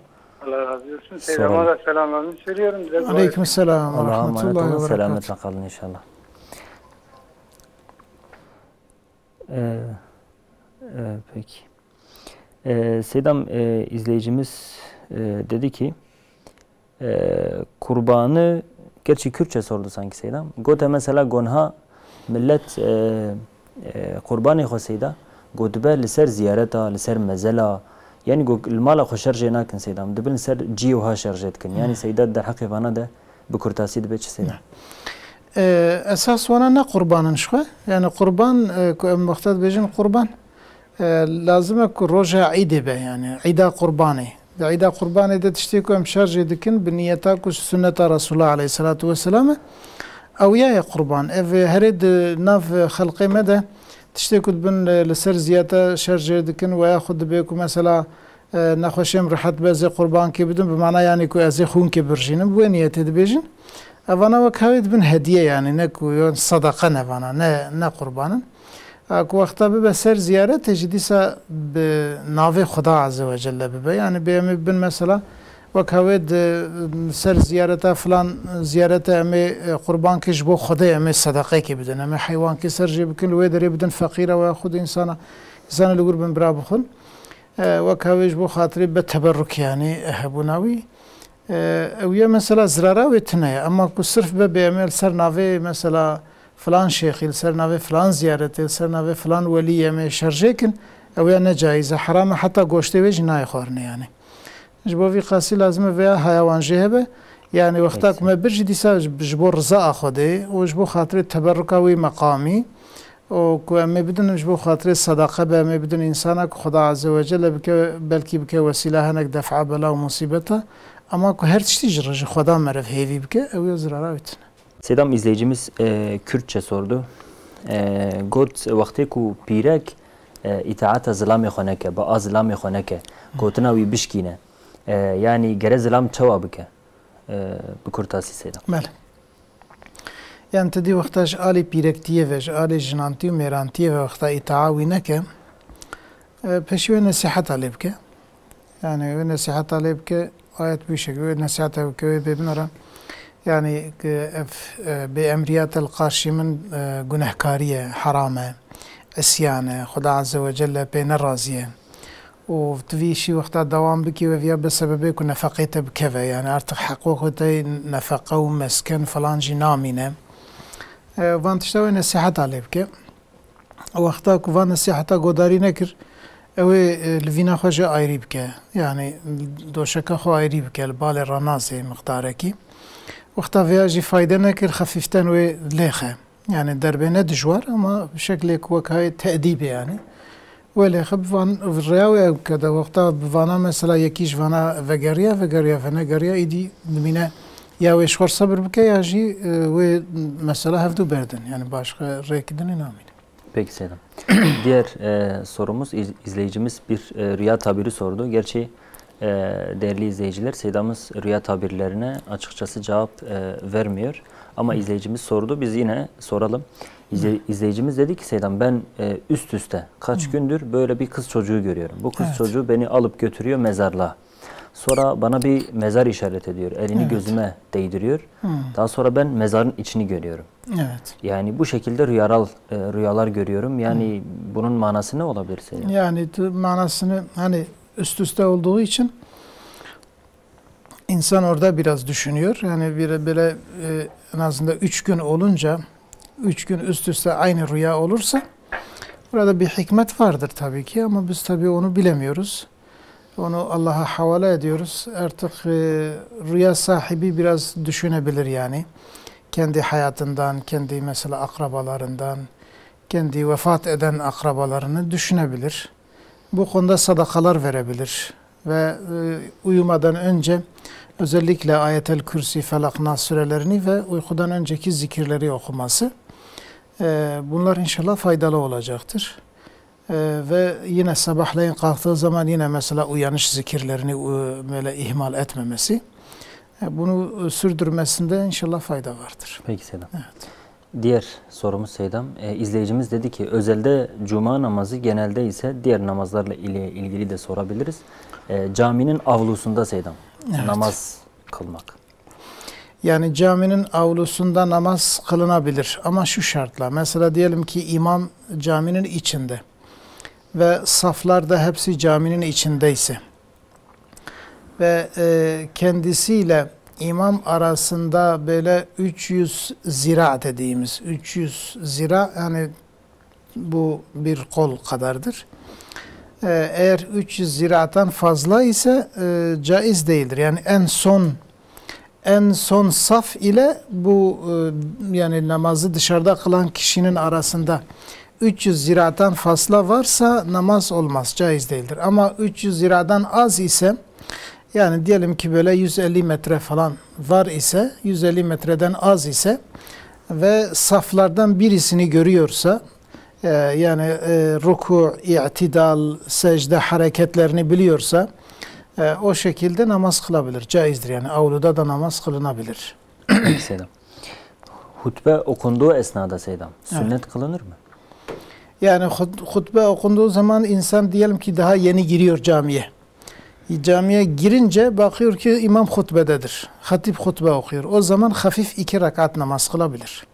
Allah razı olsun. Selam'a selamlarını söylüyorum. Aleykümselam. Allah'a emanet olun. Selametle kalın inşallah. Peki. Seydam izleyicimiz dedi ki kurbanı gerçi Kürtçe sordu sanki Seydam. Gote mesela gonha millet kurbanı xoseyda gotbe liser ziyareta liser mezela yani المال خو شرجه ناكن سيدام دبل سر جيوها شرجت كن يعني سيدات در حق فانا ده بكرتاسي دبچ سيدام esas ona ne kurbanın şu? Yani kurban muhtat bejin kurban lazım ki roja idi be yani ida kurbanı. İda kurbanı da tişti ko şarj edikin bi niyeta ku sünnet Resulullah aleyhissalatu vesselam ev ya kurban ev hered nav halqi mede tişti ku bin لسر ziyata şarj edikin ve yahud be ku mesela naxoşem rahat bazı kurban ki bidun bi mana yani ku az xun ki birjinin bu niyet edbejin evana ve kavit bin hediye yani ne ku sadaka ne bana ne kurbanın ku vakta be ser ziyaret cidisa be navi Xuda azze ve celle be yani be bin mesela وكاود سر زيارة فلان زيارة أمي قربان كش بو خدي أمي صدقة كي بدن أمي حيوان كي سر جيب كل ويدر بدن فقيرة ويأخذ إنسان اللي قربن برابخن وكاويج بو خاطري بالتبرك يعني هبوناوي ويا مثلا زراراوي تنايا اما كو صرف بيعمل سر نافي مثلا فلان شيخ سر نافي فلان زيارة سر نافي فلان ولي أمي شرجيكن ويا نجايزة حرام حتى قوشتي ويج ناي خورني يعني جبو في قاسي لازم فيها حيوان جهبه يعني وقتك ما برج ديسا جبو رزاق خدي وجبو خاطري تبركاوي مقامي وكما بدنا نجبو خاطري الصدقة بما بدنا إنسانك خدا عز وجل بلكي بك وسيلة هناك دفع بلا ومصيبته ama her tişteci Xuda meref hevi bike ev yazılara bitin. Sedam izleyicimiz Kürtçe sordu. Got vakti ku pirek itaata zilami xoneke ba az zilami xoneke gotuna wi bişkine yani gere zilam çava bike bu kurtasi sedam. Bale. Yani tedi vaktaş ali pirektiye ve ali jinantiye merantiye ve vakta itaawi neke peşi nasihat alibke. Yani nasihat alibke ayet bir şekilde nasihat alibke bebnara yani بأمريات القارشي من جنهكارية حرامة عصيانة خدا عز وجل بين الرازية وتفي شي وقت دوام بكي وفيا بسبب كنا نفقيته بكذا يعني ارتق حقوقتي نفقة ومسكن فلان جنامينه وانتشتوي نصيحة عليه بكي وقتا كوفا نصيحة قداري نكر اوه لفينا خوش ايري بكي يعني دوشكا خو ايري بكي البال الرنازي مقداركي وقتا فياجي فايدة نكر خفيفتان وليخة يعني دربينه دجوار اما بشكل وكاي تأديبي يعني وليخة بفان الرياوي كده وقتا بفانا مثلا يكيش فانا فقريا فنقريا ايدي دمينه يا ويشور صبر بكي ياجي ومثلا هفدو بردن yani başka reykiden inamin. Peki Selam. Diğer sorumuz izleyicimiz bir rüya tabiri sordu. Gerçi değerli izleyiciler Seydamız rüya tabirlerine açıkçası cevap vermiyor. Ama izleyicimiz sordu. Biz yine soralım. İzleyicimiz dedi ki Seydam ben üst üste kaç gündür böyle bir kız çocuğu görüyorum. Bu kız çocuğu beni alıp götürüyor mezarlığa. Sonra bana bir mezar işaret ediyor. Elini gözüme değdiriyor. Daha sonra ben mezarın içini görüyorum. Evet. Yani bu şekilde rüyalar görüyorum. Yani bunun manası ne olabilir Seydam? Yani manasını hani üst üste olduğu için insan orada biraz düşünüyor. Yani böyle en azından 3 gün olunca 3 gün üst üste aynı rüya olursa burada bir hikmet vardır tabii ki ama biz tabii onu bilemiyoruz. Onu Allah'a havale ediyoruz. Artık rüya sahibi biraz düşünebilir yani. Kendi hayatından, kendi mesela akrabalarından, kendi vefat eden akrabalarını düşünebilir. Bu konuda sadakalar verebilir. Ve uyumadan önce özellikle Ayet-el Kürsi, Felak, Nas surelerini ve uykudan önceki zikirleri okuması. Bunlar inşallah faydalı olacaktır. Ve yine sabahleyin kalktığı zaman yine mesela uyanış zikirlerini böyle ihmal etmemesi. Bunu sürdürmesinde inşallah fayda vardır. Peki Seydam. Evet. Diğer sorumuz Seydam. İzleyicimiz dedi ki özelde cuma namazı genelde ise diğer namazlarla ilgili de sorabiliriz. Caminin avlusunda Seydam namaz kılmak. Yani caminin avlusunda namaz kılınabilir ama şu şartla. Mesela diyelim ki imam caminin içinde ve saflar da hepsi caminin içindeyse ve kendisiyle imam arasında böyle 300 zira dediğimiz 300 zira yani bu bir kol kadardır. Eğer 300 ziraatan fazla ise caiz değildir. Yani en son saf ile bu yani namazı dışarıda kılan kişinin arasında 300 ziraatan fazla varsa namaz olmaz, caiz değildir. Ama 300 ziradan az ise yani diyelim ki böyle 150 metre falan var ise 150 metreden az ise ve saflardan birisini görüyorsa yani ruku, i'tidal, secde hareketlerini biliyorsa o şekilde namaz kılabilir. Caizdir yani avluda da namaz kılınabilir. Seydam. Hutbe okunduğu esnada Seydam sünnet kılınır mı? Yani hutbe okunduğu zaman insan diyelim ki daha yeni giriyor camiye. Camiye girince bakıyor ki imam hutbededir. Hatip hutbe okuyor. O zaman hafif 2 rekat namaz kılabilir.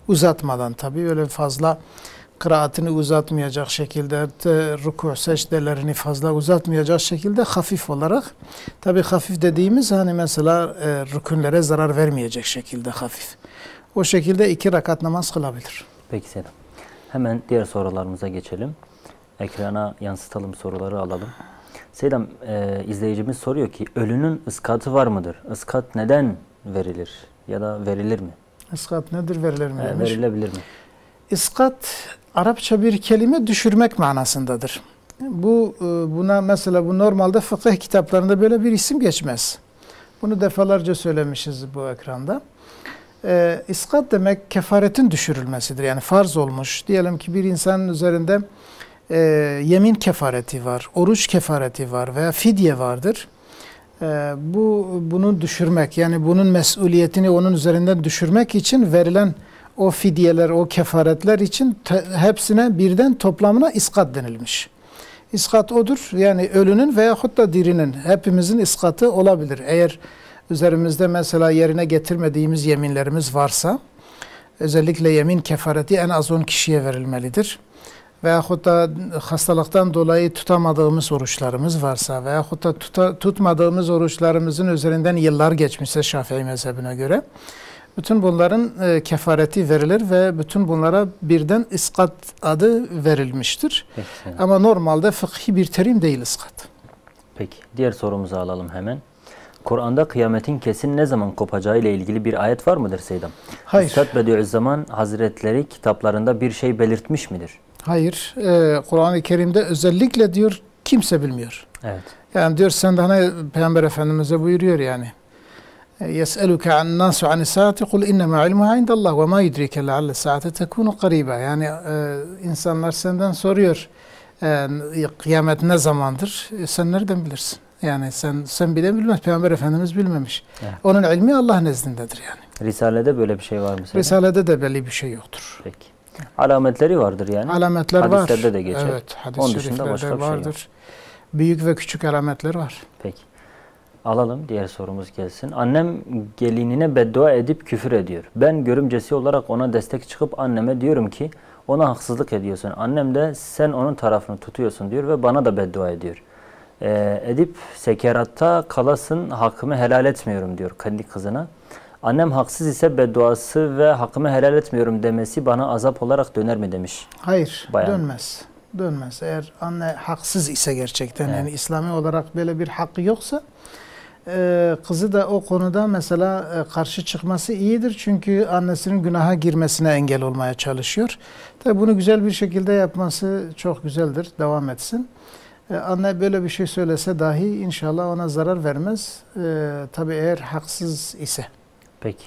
Uzatmadan tabii, öyle fazla kıraatini uzatmayacak şekilde, rükû secdelerini fazla uzatmayacak şekilde hafif olarak. Tabii hafif dediğimiz hani mesela rükünlere zarar vermeyecek şekilde hafif. O şekilde 2 rekat namaz kılabilir. Peki Seydam. Hemen diğer sorularımıza geçelim. Ekrana yansıtalım, soruları alalım. Seydam, izleyicimiz soruyor ki ölünün ıskatı var mıdır? Iskat neden verilir ya da verilir mi? Iskat nedir, verilir mi demiş. Verilebilir mi? Iskat Arapça bir kelime, düşürmek manasındadır. Buna mesela bu normalde fıkıh kitaplarında böyle bir isim geçmez. Bunu defalarca söylemişiz bu ekranda. İskat demek kefaretin düşürülmesidir. Yani farz olmuş. Diyelim ki bir insanın üzerinde yemin kefareti var, oruç kefareti var veya fidye vardır. Bunu düşürmek, yani bunun mesuliyetini onun üzerinden düşürmek için verilen o fidyeler, o kefaretler için hepsine birden toplamına iskat denilmiş. İskat odur. Yani ölünün veyahut da dirinin, hepimizin iskatı olabilir. Eğer üzerimizde mesela yerine getirmediğimiz yeminlerimiz varsa, özellikle yemin kefareti en az 10 kişiye verilmelidir. Veyahut da hastalıktan dolayı tutamadığımız oruçlarımız varsa veyahut da tutmadığımız oruçlarımızın üzerinden yıllar geçmişse Şafii mezhebine göre, bütün bunların kefareti verilir ve bütün bunlara birden iskat adı verilmiştir. Peki. Ama normalde fıkhi bir terim değil iskat. Peki. Diğer sorumuzu alalım hemen. Kur'an'da kıyametin kesin ne zaman kopacağı ile ilgili bir ayet var mıdır Seydam? Hayır. Üstad Bediüzzaman Hazretleri kitaplarında bir şey belirtmiş midir? Hayır. Kur'an-ı Kerim'de özellikle diyor kimse bilmiyor. Evet. Yani diyor, sen de hani Peygamber Efendimiz'e buyuruyor yani. يَسْأَلُكَ عَنْ النَّاسُ عَنِ السَّاعَةِ قُلْ اِنَّمَا عِلْمُهَا عِنْدَ اللّٰهِ وَمَا يُدْرِكَ لَعَلَّ السَّاعَةَ تَكُونُ قَرِيبًا. Yani insanlar senden soruyor, kıyamet ne zamandır? Sen nereden bilirsin? Yani sen bile bilmez. Peygamber Efendimiz bilmemiş. Evet. Onun ilmi Allah nezdindedir yani. Risalede böyle bir şey var mı? Risalede de belli bir şey yoktur. Peki. Alametleri vardır yani. Alametler var. Hadislerde de geçer. Evet, hadis-i onun dışında başka şeriflerde bir şey vardır. yok. Büyük ve küçük alametler var. Peki. Alalım, diğer sorumuz gelsin. Annem gelinine beddua edip küfür ediyor. Ben görümcesi olarak ona destek çıkıp anneme diyorum ki ona haksızlık ediyorsun. Annem de sen onun tarafını tutuyorsun diyor ve bana da beddua ediyor. Edip sekeratta kalasın, hakkımı helal etmiyorum diyor kendi kızına. Annem haksız ise bedduası ve hakkımı helal etmiyorum demesi bana azap olarak döner mi demiş. Hayır, bayan. Dönmez. Dönmez. Eğer anne haksız ise gerçekten, evet, yani İslami olarak böyle bir hakkı yoksa, kızı da o konuda mesela karşı çıkması iyidir. Çünkü annesinin günaha girmesine engel olmaya çalışıyor. Tabi bunu güzel bir şekilde yapması çok güzeldir. Devam etsin. Anne böyle bir şey söylese dahi inşallah ona zarar vermez. Tabi eğer haksız ise. Peki.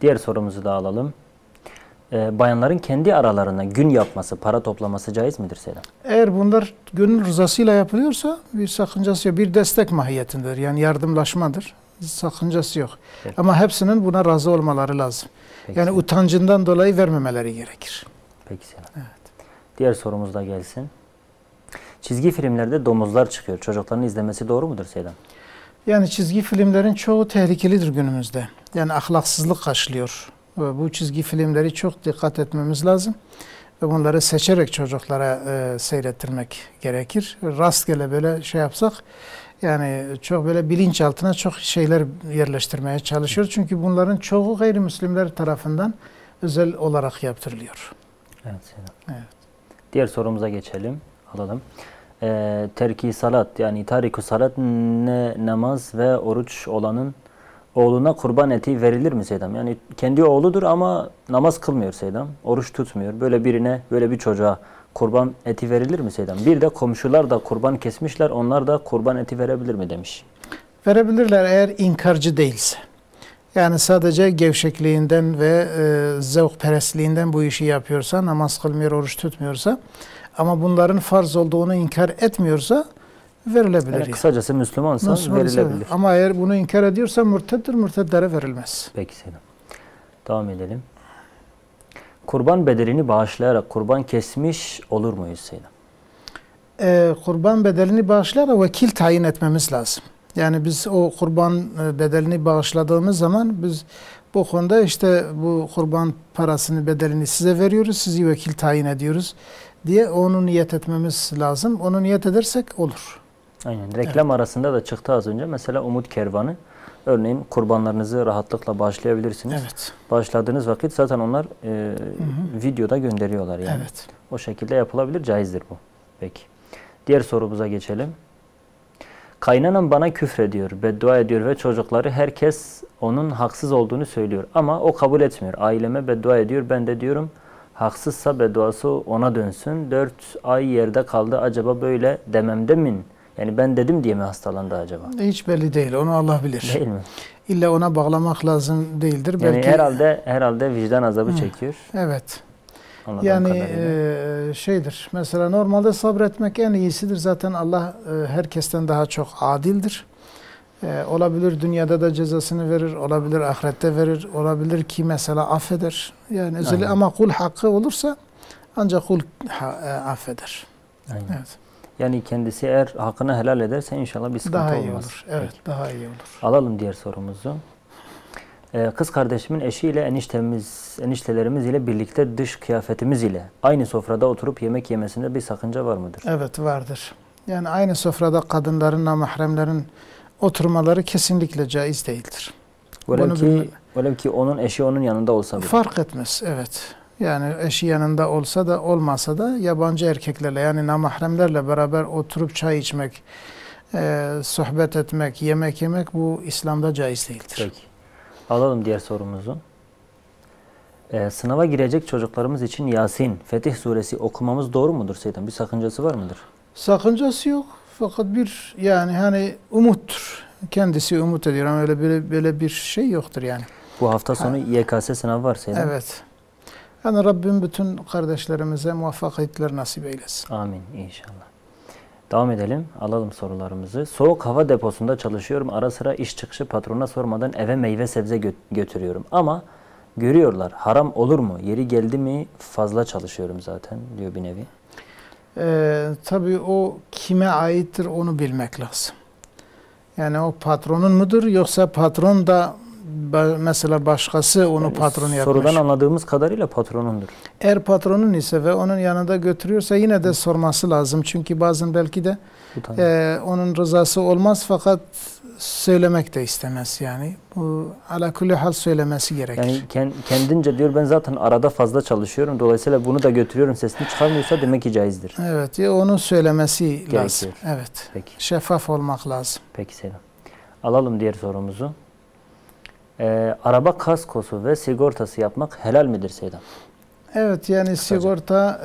Diğer sorumuzu da alalım. Bayanların kendi aralarında gün yapması, para toplaması caiz midir Selam? Eğer bunlar gönül rızasıyla yapılıyorsa bir sakıncası yok. Bir destek mahiyetindedir. Yani yardımlaşmadır. Sakıncası yok. Peki. Ama hepsinin buna razı olmaları lazım. Peki. Yani utancından dolayı vermemeleri gerekir. Peki Selam. Evet. Diğer sorumuz da gelsin. Çizgi filmlerde domuzlar çıkıyor. Çocukların izlemesi doğru mudur Selam? Yani çizgi filmlerin çoğu tehlikelidir günümüzde. Yani ahlaksızlık karşılıyor. Bu çizgi filmleri çok dikkat etmemiz lazım. Ve bunları seçerek çocuklara seyrettirmek gerekir. Rastgele böyle şey yapsak, yani çok böyle bilinçaltına çok şeyler yerleştirmeye çalışıyoruz. Çünkü bunların çoğu gayrimüslimler tarafından özel olarak yaptırılıyor. Evet Selam. Evet. Diğer sorumuza geçelim. Alalım. Terki salat, yani tariku salat, ne namaz ve oruç olanın oğluna kurban eti verilir mi Seydam? Yani kendi oğludur ama namaz kılmıyor Seydam. Oruç tutmuyor. Böyle birine, böyle bir çocuğa kurban eti verilir mi Seydam? Bir de komşular da kurban kesmişler. Onlar da kurban eti verebilir mi demiş. Verebilirler eğer inkarcı değilse. Yani sadece gevşekliğinden ve zevkperestliğinden bu işi yapıyorsa, namaz kılmıyor, oruç tutmuyorsa, ama bunların farz olduğunu inkar etmiyorsa verilebilir. Yani kısacası Müslümansa verilebilir. Ama eğer bunu inkar ediyorsa mürteddir, mürteddere verilmez. Peki Selam. Devam edelim. Kurban bedelini bağışlayarak kurban kesmiş olur muyuz Selam? Kurban bedelini bağışlara vekil tayin etmemiz lazım. Yani biz o kurban bedelini bağışladığımız zaman biz bu konuda işte bu kurban parasını bedelini size veriyoruz, sizi vekil tayin ediyoruz diye onu niyet etmemiz lazım. Onu niyet edersek olur. Aynen. Reklam arasında da çıktı az önce. Mesela Umut Kervanı. Örneğin kurbanlarınızı rahatlıkla bağışlayabilirsiniz. Evet. Bağışladığınız vakit zaten onlar videoda gönderiyorlar yani. Evet. O şekilde yapılabilir, caizdir bu. Peki. Diğer sorumuza geçelim. Kaynanam bana küfrediyor, beddua ediyor ve çocukları herkes onun haksız olduğunu söylüyor. Ama o kabul etmiyor. Aileme beddua ediyor. Ben de diyorum haksızsa bedduası ona dönsün. 4 ay yerde kaldı. Acaba böyle dememde mi? Yani ben dedim diye mi hastalandı acaba? Hiç belli değil. Onu Allah bilir. Değil mi? İlla ona bağlamak lazım değildir. Yani Belki herhalde vicdan azabı çekiyor. Evet. Anladığım Yani şeydir. Mesela normalde sabretmek en iyisidir. Zaten Allah herkesten daha çok adildir. Olabilir dünyada da cezasını verir, olabilir ahirette verir, olabilir ki mesela affeder. Yani özellikle ama kul hakkı olursa ancak kul affeder. Aynen. Evet. Yani kendisi eğer hakkını helal ederse inşallah bir sıkıntı daha olmaz. iyi olur. Evet, peki. Daha iyi olur. Alalım diğer sorumuzu. Kız kardeşimin eşiyle eniştelerimiz ile birlikte dış kıyafetimiz ile aynı sofrada oturup yemek yemesinde bir sakınca var mıdır? Evet, vardır. Yani aynı sofrada kadınların, namahremlerin oturmaları kesinlikle caiz değildir. Velev ki onun eşi onun yanında olsa bile. Fark etmez, evet. Yani eşi yanında olsa da olmasa da yabancı erkeklerle yani namahremlerle beraber oturup çay içmek, sohbet etmek, yemek yemek bu İslam'da caiz değildir. Peki. Alalım diğer sorumuzu. Sınava girecek çocuklarımız için Yasin, Fetih Suresi okumamız doğru mudur Seyyidem? Bir sakıncası var mıdır? Sakıncası yok. Fakat bir yani hani umuttur. Kendisi umut ediyor ama öyle böyle bir şey yoktur yani. Bu hafta sonu YKS sınavı var Seyyidem. Evet. Yani Rabbim bütün kardeşlerimize muvaffakiyetler nasip eylesin. Amin inşallah. Devam edelim. Alalım sorularımızı. Soğuk hava deposunda çalışıyorum. Ara sıra iş çıkışı patrona sormadan eve meyve sebze götürüyorum. Ama görüyorlar. Haram olur mu? Yeri geldi mi fazla çalışıyorum zaten diyor bir nevi. Tabii o kime aittir onu bilmek lazım. Yani o patronun mudur yoksa patron da mesela başkası onu patron yapmış. Sorudan anladığımız kadarıyla patronundur. Eğer patronun ise ve onun yanında götürüyorsa yine de sorması lazım. Çünkü bazen belki de onun rızası olmaz fakat söylemek de istemez yani. Bu ala kulli hal söylemesi gerekir. Yani kendince diyor ben zaten arada fazla çalışıyorum. Dolayısıyla bunu da götürüyorum sesini çıkarmıyorsa demek ki caizdir. Evet. Onu söylemesi gerekiyor. Lazım. Evet. Peki. Şeffaf olmak lazım. Peki Selam. Alalım diğer sorumuzu. Araba kaskosu ve sigortası yapmak helal midir Seydam? Evet yani sigorta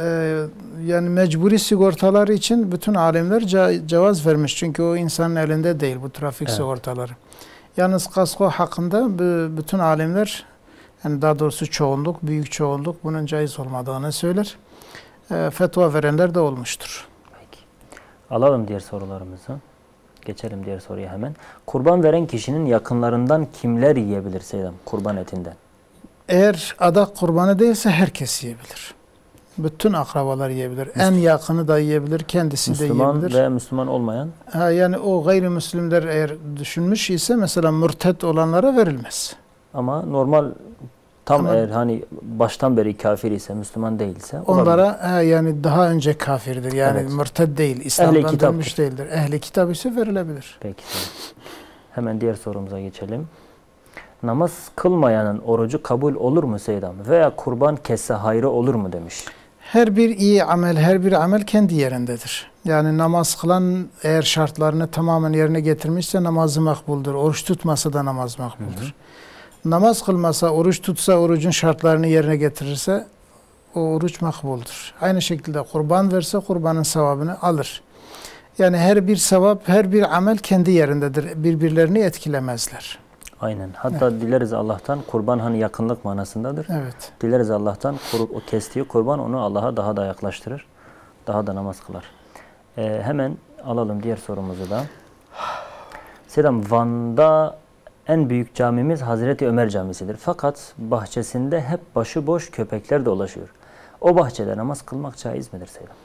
yani mecburi sigortalar için bütün alimler cevaz vermiş. Çünkü o insanın elinde değil bu trafik sigortaları. Yalnız kasko hakkında bütün alimler yani daha doğrusu çoğunluk, büyük çoğunluk bunun caiz olmadığını söyler. Fetva verenler de olmuştur. Peki. Alalım diğer sorularımızı. Geçelim diğer soruya hemen. Kurban veren kişinin yakınlarından kimler yiyebilir Seydam kurban etinden? Eğer adak kurbanı değilse herkes yiyebilir. Bütün akrabalar yiyebilir. En yakını da yiyebilir, kendisi de yiyebilir. Müslüman ve Müslüman olmayan? Yani o gayrimüslimler eğer düşünmüş ise mesela mürted olanlara verilmez. Ama normal eğer hani baştan beri kafir ise, Müslüman değilse onlara yani daha önce kafirdir. Yani mürted değil, İslam'dan dönmüş değildir. Ehli kitap ise verilebilir. Peki. Hemen diğer sorumuza geçelim. Namaz kılmayanın orucu kabul olur mu Seydam? Veya kurban kesse hayrı olur mu demiş. Her bir iyi amel, her bir amel kendi yerindedir. Yani namaz kılan eğer şartlarını tamamen yerine getirmişse namazı makbuldür. Oruç tutmasa da namaz makbuldür. Namaz kılmasa, oruç tutsa, orucun şartlarını yerine getirirse o oruç makbuldür. Aynı şekilde kurban verse kurbanın sevabını alır. Yani her bir sevap, her bir amel kendi yerindedir. Birbirlerini etkilemezler. Aynen. Hatta dileriz Allah'tan kurban hani yakınlık manasındadır. Evet. Dileriz Allah'tan o kestiği kurban onu Allah'a daha da yaklaştırır. Daha da namaz kılar. Hemen alalım diğer sorumuzu da. Selam, Van'da en büyük camimiz Hazreti Ömer Camisi'dir. Fakat bahçesinde hep başıboş köpekler dolaşıyor. O bahçede namaz kılmak caiz midir Selam?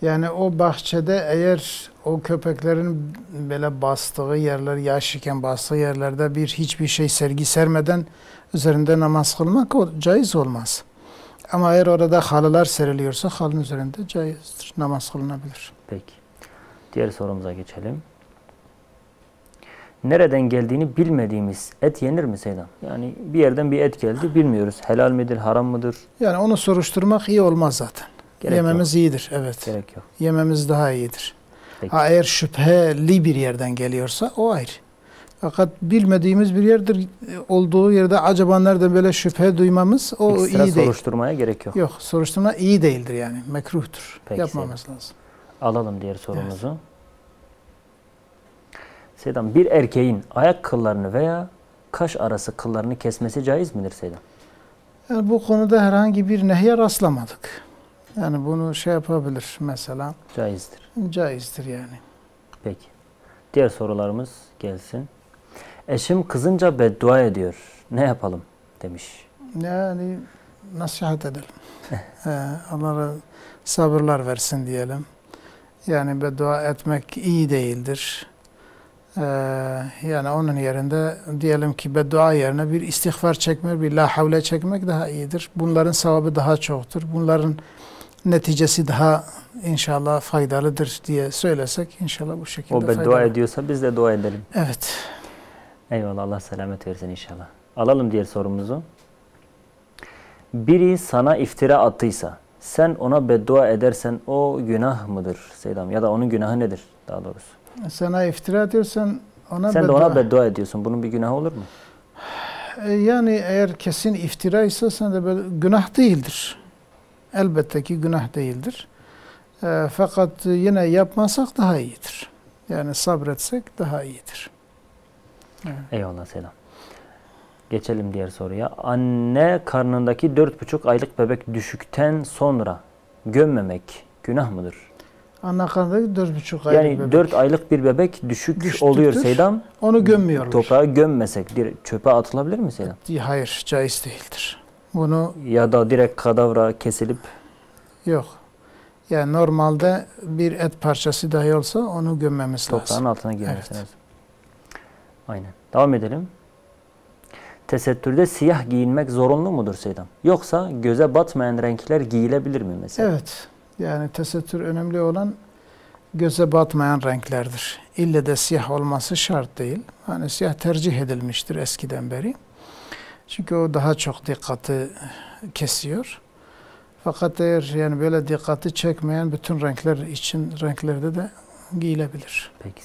Yani o bahçede eğer o köpeklerin böyle bastığı yerler, yaş iken bastığı yerlerde hiçbir şey sergi sermeden üzerinde namaz kılmak o caiz olmaz. Ama eğer orada halılar seriliyorsa halının üzerinde caizdir. Namaz kılınabilir. Peki. Diğer sorumuza geçelim. Nereden geldiğini bilmediğimiz et yenir mi Seydam? Yani bir yerden bir et geldi, bilmiyoruz. Helal midir, haram mıdır? Yani onu soruşturmak iyi olmaz zaten. Gerek Yememiz yok. iyidir. Evet. Gerek yok. Yememiz daha iyidir. Peki. Ha, eğer şüpheli bir yerden geliyorsa o ayrı. Fakat bilmediğimiz bir yerdir olduğu yerde acaba nereden böyle şüphe duymamız o Ekstra iyi değil. soruşturmaya gerek yok. Yok, soruşturma iyi değildir yani. Mekruhtur. Peki, Yapmamız lazım. Alalım diğer sorumuzu. Evet. Seydam, bir erkeğin ayak kıllarını veya kaş arası kıllarını kesmesi caiz midir Seydam? Yani bu konuda herhangi bir nehye rastlamadık. Yani bunu şey yapabilir mesela. Caizdir. Caizdir yani. Peki. Diğer sorularımız gelsin. Eşim kızınca beddua ediyor. Ne yapalım demiş. Yani nasihat edelim. Allah'a sabırlar versin diyelim. Yani beddua etmek iyi değildir. Yani onun yerinde diyelim ki beddua yerine bir istiğfar çekmek, bir la havle çekmek daha iyidir. Bunların sevabı daha çoktur. Bunların neticesi daha inşallah faydalıdır diye söylesek inşallah bu şekilde o beddua faydalı. ediyorsa biz de dua edelim. Evet. Eyvallah, Allah selamet versin inşallah. Alalım diğer sorumuzu. Biri sana iftira attıysa sen ona beddua edersen o günah mıdır Seydam? Ya da onun günahı nedir daha doğrusu? Sana iftira ediyorsan ona sen beddua. de ona beddua ediyorsun. Bunun bir günahı olur mu? Yani eğer kesin iftira ise sen de günah değildir. Elbette ki günah değildir. Fakat yine yapmasak daha iyidir. Yani sabretsek daha iyidir. Evet. Eyvallah selam. Geçelim diğer soruya. Anne karnındaki 4,5 aylık bebek düşükten sonra gömmemek günah mıdır? Anne karnındaki 4,5 aylık yani bebek. 4 aylık bir bebek düşüktür, oluyor Seydam. Onu gömmüyorlar. Toprağa gömmesek çöpe atılabilir mi Seydam? Hayır, caiz değildir. Bunu ya da direkt kadavra kesilip yok. Yani normalde bir et parçası dahi olsa onu gömmemiz lazım. Toprağın altına girmesi evet. lazım. Aynen. Devam edelim. Tesettürde siyah giyinmek zorunlu mudur Seydam? Yoksa göze batmayan renkler giyilebilir mi mesela? Evet. Yani tesettür önemli olan göze batmayan renklerdir. İlle de siyah olması şart değil. Hani siyah tercih edilmiştir eskiden beri. Çünkü o daha çok dikkati kesiyor. Fakat eğer yani böyle dikkati çekmeyen bütün renkler için renklerde de giyilebilir. Peki.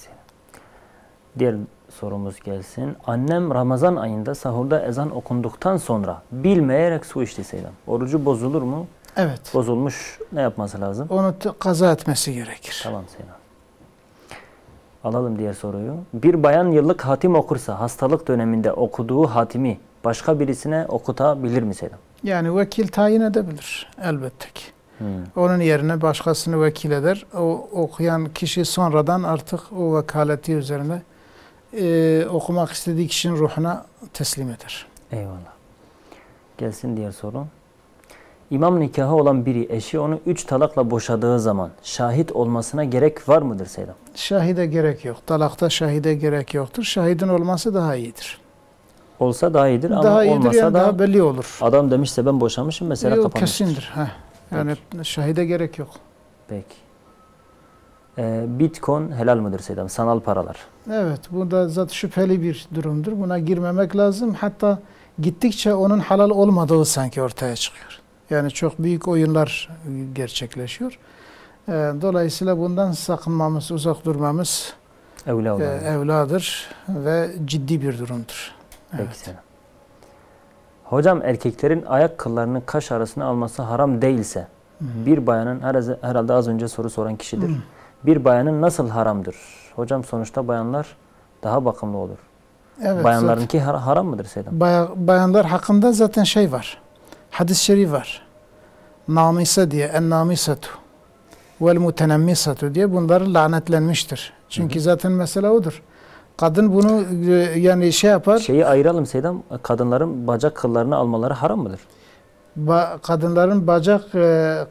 Diğer sorumuz gelsin. Annem Ramazan ayında sahurda ezan okunduktan sonra bilmeyerek su içti Seydam. Orucu bozulur mu? Evet. Bozulmuş. Ne yapması lazım? Onu kaza etmesi gerekir. Tamam Seydam. Alalım diğer soruyu. Bir bayan yıllık hatim okursa hastalık döneminde okuduğu hatimi başka birisine okutabilir mi Seydam? Yani vekil tayin edebilir elbette ki. Onun yerine başkasını vekil eder. O okuyan kişi sonradan artık o vekaleti üzerine okumak istediği kişinin ruhuna teslim eder. Eyvallah. Gelsin diğer soru. İmam nikahı olan biri eşi onu 3 talakla boşadığı zaman şahit olmasına gerek var mıdır Seydam? Şahide gerek yok. Talakta şahide gerek yoktur. Şahidin olması daha iyidir. Olsa daha iyidir ama daha iyidir olmasa yani da daha belli olur. Adam demişse ben boşamışım mesela kapanmıştır. Kesindir. Yani şahide gerek yok. Peki. Bitcoin helal mıdır Seydam? Sanal paralar. Evet. Bu da zaten şüpheli bir durumdur. Buna girmemek lazım. Hatta gittikçe onun halal olmadığı sanki ortaya çıkıyor. Yani çok büyük oyunlar gerçekleşiyor. Dolayısıyla bundan sakınmamız, uzak durmamız evladır ve ciddi bir durumdur. Peki evet. Selam. Hocam erkeklerin ayak kıllarını kaş arasına alması haram değilse bir bayanın herhalde az önce soru soran kişidir. Bir bayanın nasıl haramdır? Hocam sonuçta bayanlar daha bakımlı olur. Evet, bayanlarınki haram mıdır Seydam? Bayanlar hakkında zaten şey var. Hadis-i şerif var. Namisa diye, en-namisatu vel mutenammisatu diye bunlar lanetlenmiştir. Çünkü zaten mesele odur. Kadın bunu yani şey yapar. Şeyi ayıralım Seydam. Kadınların bacak kıllarını almaları haram mıdır? kadınların bacak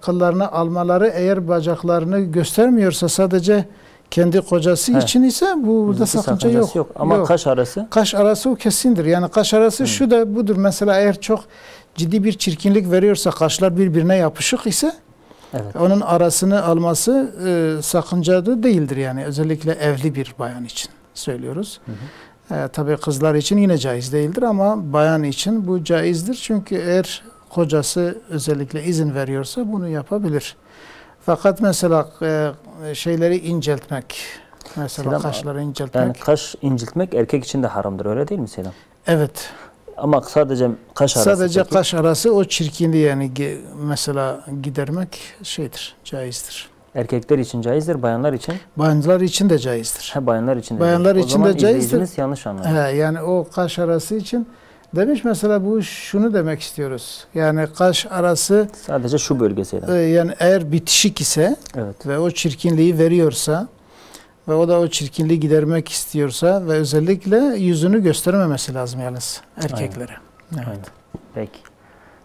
kıllarını almaları eğer bacaklarını göstermiyorsa sadece kendi kocası için ise burada sakınca yok. Ama yok. Kaş arası? Kaş arası o kesindir. Yani kaş arası şu da budur. Mesela eğer çok ciddi bir çirkinlik veriyorsa, kaşlar birbirine yapışık ise onun arasını alması sakıncalı değildir. Yani özellikle evli bir bayan için söylüyoruz. Tabii kızlar için yine caiz değildir ama bayan için bu caizdir. Çünkü eğer kocası özellikle izin veriyorsa bunu yapabilir. Fakat mesela şeyleri inceltmek, mesela Selam, kaşları inceltmek. Yani kaş inceltmek erkek için de haramdır, öyle değil mi Selam? Evet. Ama sadece kaş arası. Sadece kaş arası o çirkinliği yani mesela gidermek şeydir, caizdir. Erkekler için caizdir, bayanlar için? Bayanlar için de caizdir. Bayanlar için de. Bayanlar için de caizdir. İzleyicimiz yanlış anladı. Yani o kaş arası için demiş mesela bu şunu demek istiyoruz. Yani kaş arası sadece şu bölgesiydi. Yani eğer bitişik ise ve o çirkinliği veriyorsa ve o da o çirkinliği gidermek istiyorsa ve özellikle yüzünü göstermemesi lazım yalnız erkeklere. Aynen. Evet. Peki.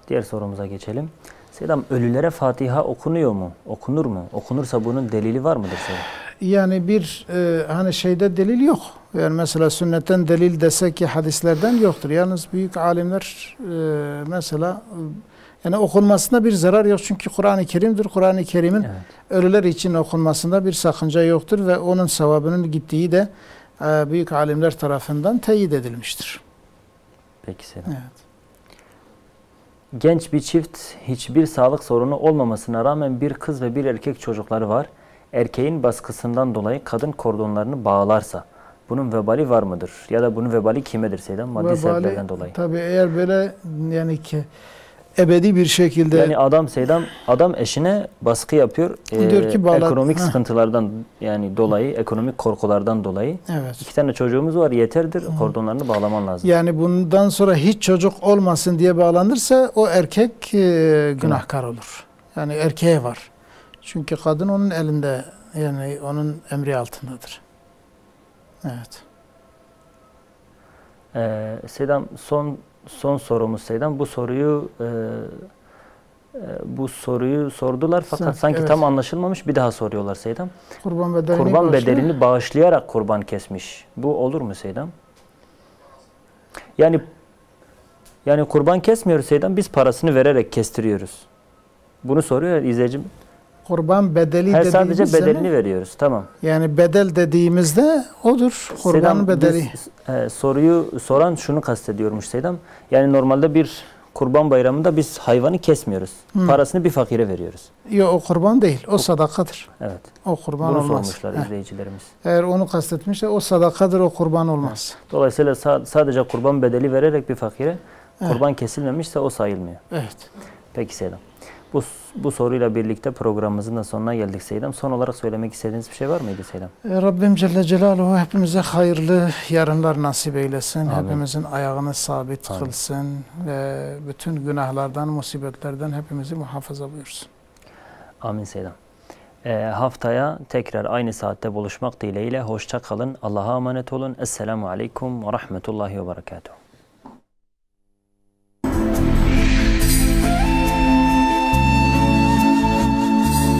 Diğer sorumuza geçelim. Selam, ölülere Fatiha okunuyor mu? Okunur mu? Okunursa bunun delili var mıdır Selam? Yani bir hani şeyde delil yok. Yani mesela sünnetten delil desek ki hadislerden yoktur. Yalnız büyük alimler mesela yani okunmasında bir zarar yok. Çünkü Kur'an-ı Kerim'dir. Kur'an-ı Kerim'in ölüler için okunmasında bir sakınca yoktur ve onun sevabının gittiği de büyük alimler tarafından teyit edilmiştir. Peki Selam. Evet. Genç bir çift hiçbir sağlık sorunu olmamasına rağmen bir kız ve bir erkek çocukları var. Erkeğin baskısından dolayı kadın kordonlarını bağlarsa bunun vebali var mıdır? Ya da bunun vebali kimedir Seydam? Maddi sebeplerden dolayı. Tabii eğer böyle yani ki ebedi bir şekilde. Yani adam Seydam, adam eşine baskı yapıyor. Diyor ki ekonomik sıkıntılardan yani dolayı, ekonomik korkulardan dolayı. Evet. 2 tane çocuğumuz var, yeterdir. Kordonlarını bağlaman lazım. Yani bundan sonra hiç çocuk olmasın diye bağlanırsa o erkek günahkar olur. Yani erkeğe var. Çünkü kadın onun elinde, yani onun emri altındadır. Evet. Seydam, son sorumuz Seydam. Bu soruyu sordular fakat sanki tam anlaşılmamış, bir daha soruyorlar Seydam. Kurban bedelini bağışlayarak kurban kesmiş. Bu olur mu Seydam? Yani kurban kesmiyoruz Seydam, biz parasını vererek kestiriyoruz. Bunu soruyor izleyicim. Kurban bedeli sadece bedelini veriyoruz. Tamam. Yani bedel dediğimizde odur. Kurban bedeli. Soruyu soran şunu kastediyormuş Seydam. Yani normalde bir kurban bayramında biz hayvanı kesmiyoruz. Parasını bir fakire veriyoruz. Yok, o kurban değil. O sadakadır. Evet. O kurban bunu olmaz. Sormuşlar izleyicilerimiz. Eğer onu kastetmişse o sadakadır, o kurban olmaz. Dolayısıyla sadece kurban bedeli vererek bir fakire kurban kesilmemişse o sayılmıyor. Evet. Peki Seydam. Bu soruyla birlikte programımızın da sonuna geldik Seydam. Son olarak söylemek istediğiniz bir şey var mıydı Seydam? Rabbim Celle Celaluhu hepimize hayırlı yarınlar nasip eylesin. Amin. Hepimizin ayağını sabit kılsın. Ve bütün günahlardan, musibetlerden hepimizi muhafaza buyursun. Amin Seydam. Haftaya tekrar aynı saatte buluşmak dileğiyle. Hoşça kalın. Allah'a emanet olun. Esselamu Aleyküm ve Rahmetullahi ve Berekatuhu.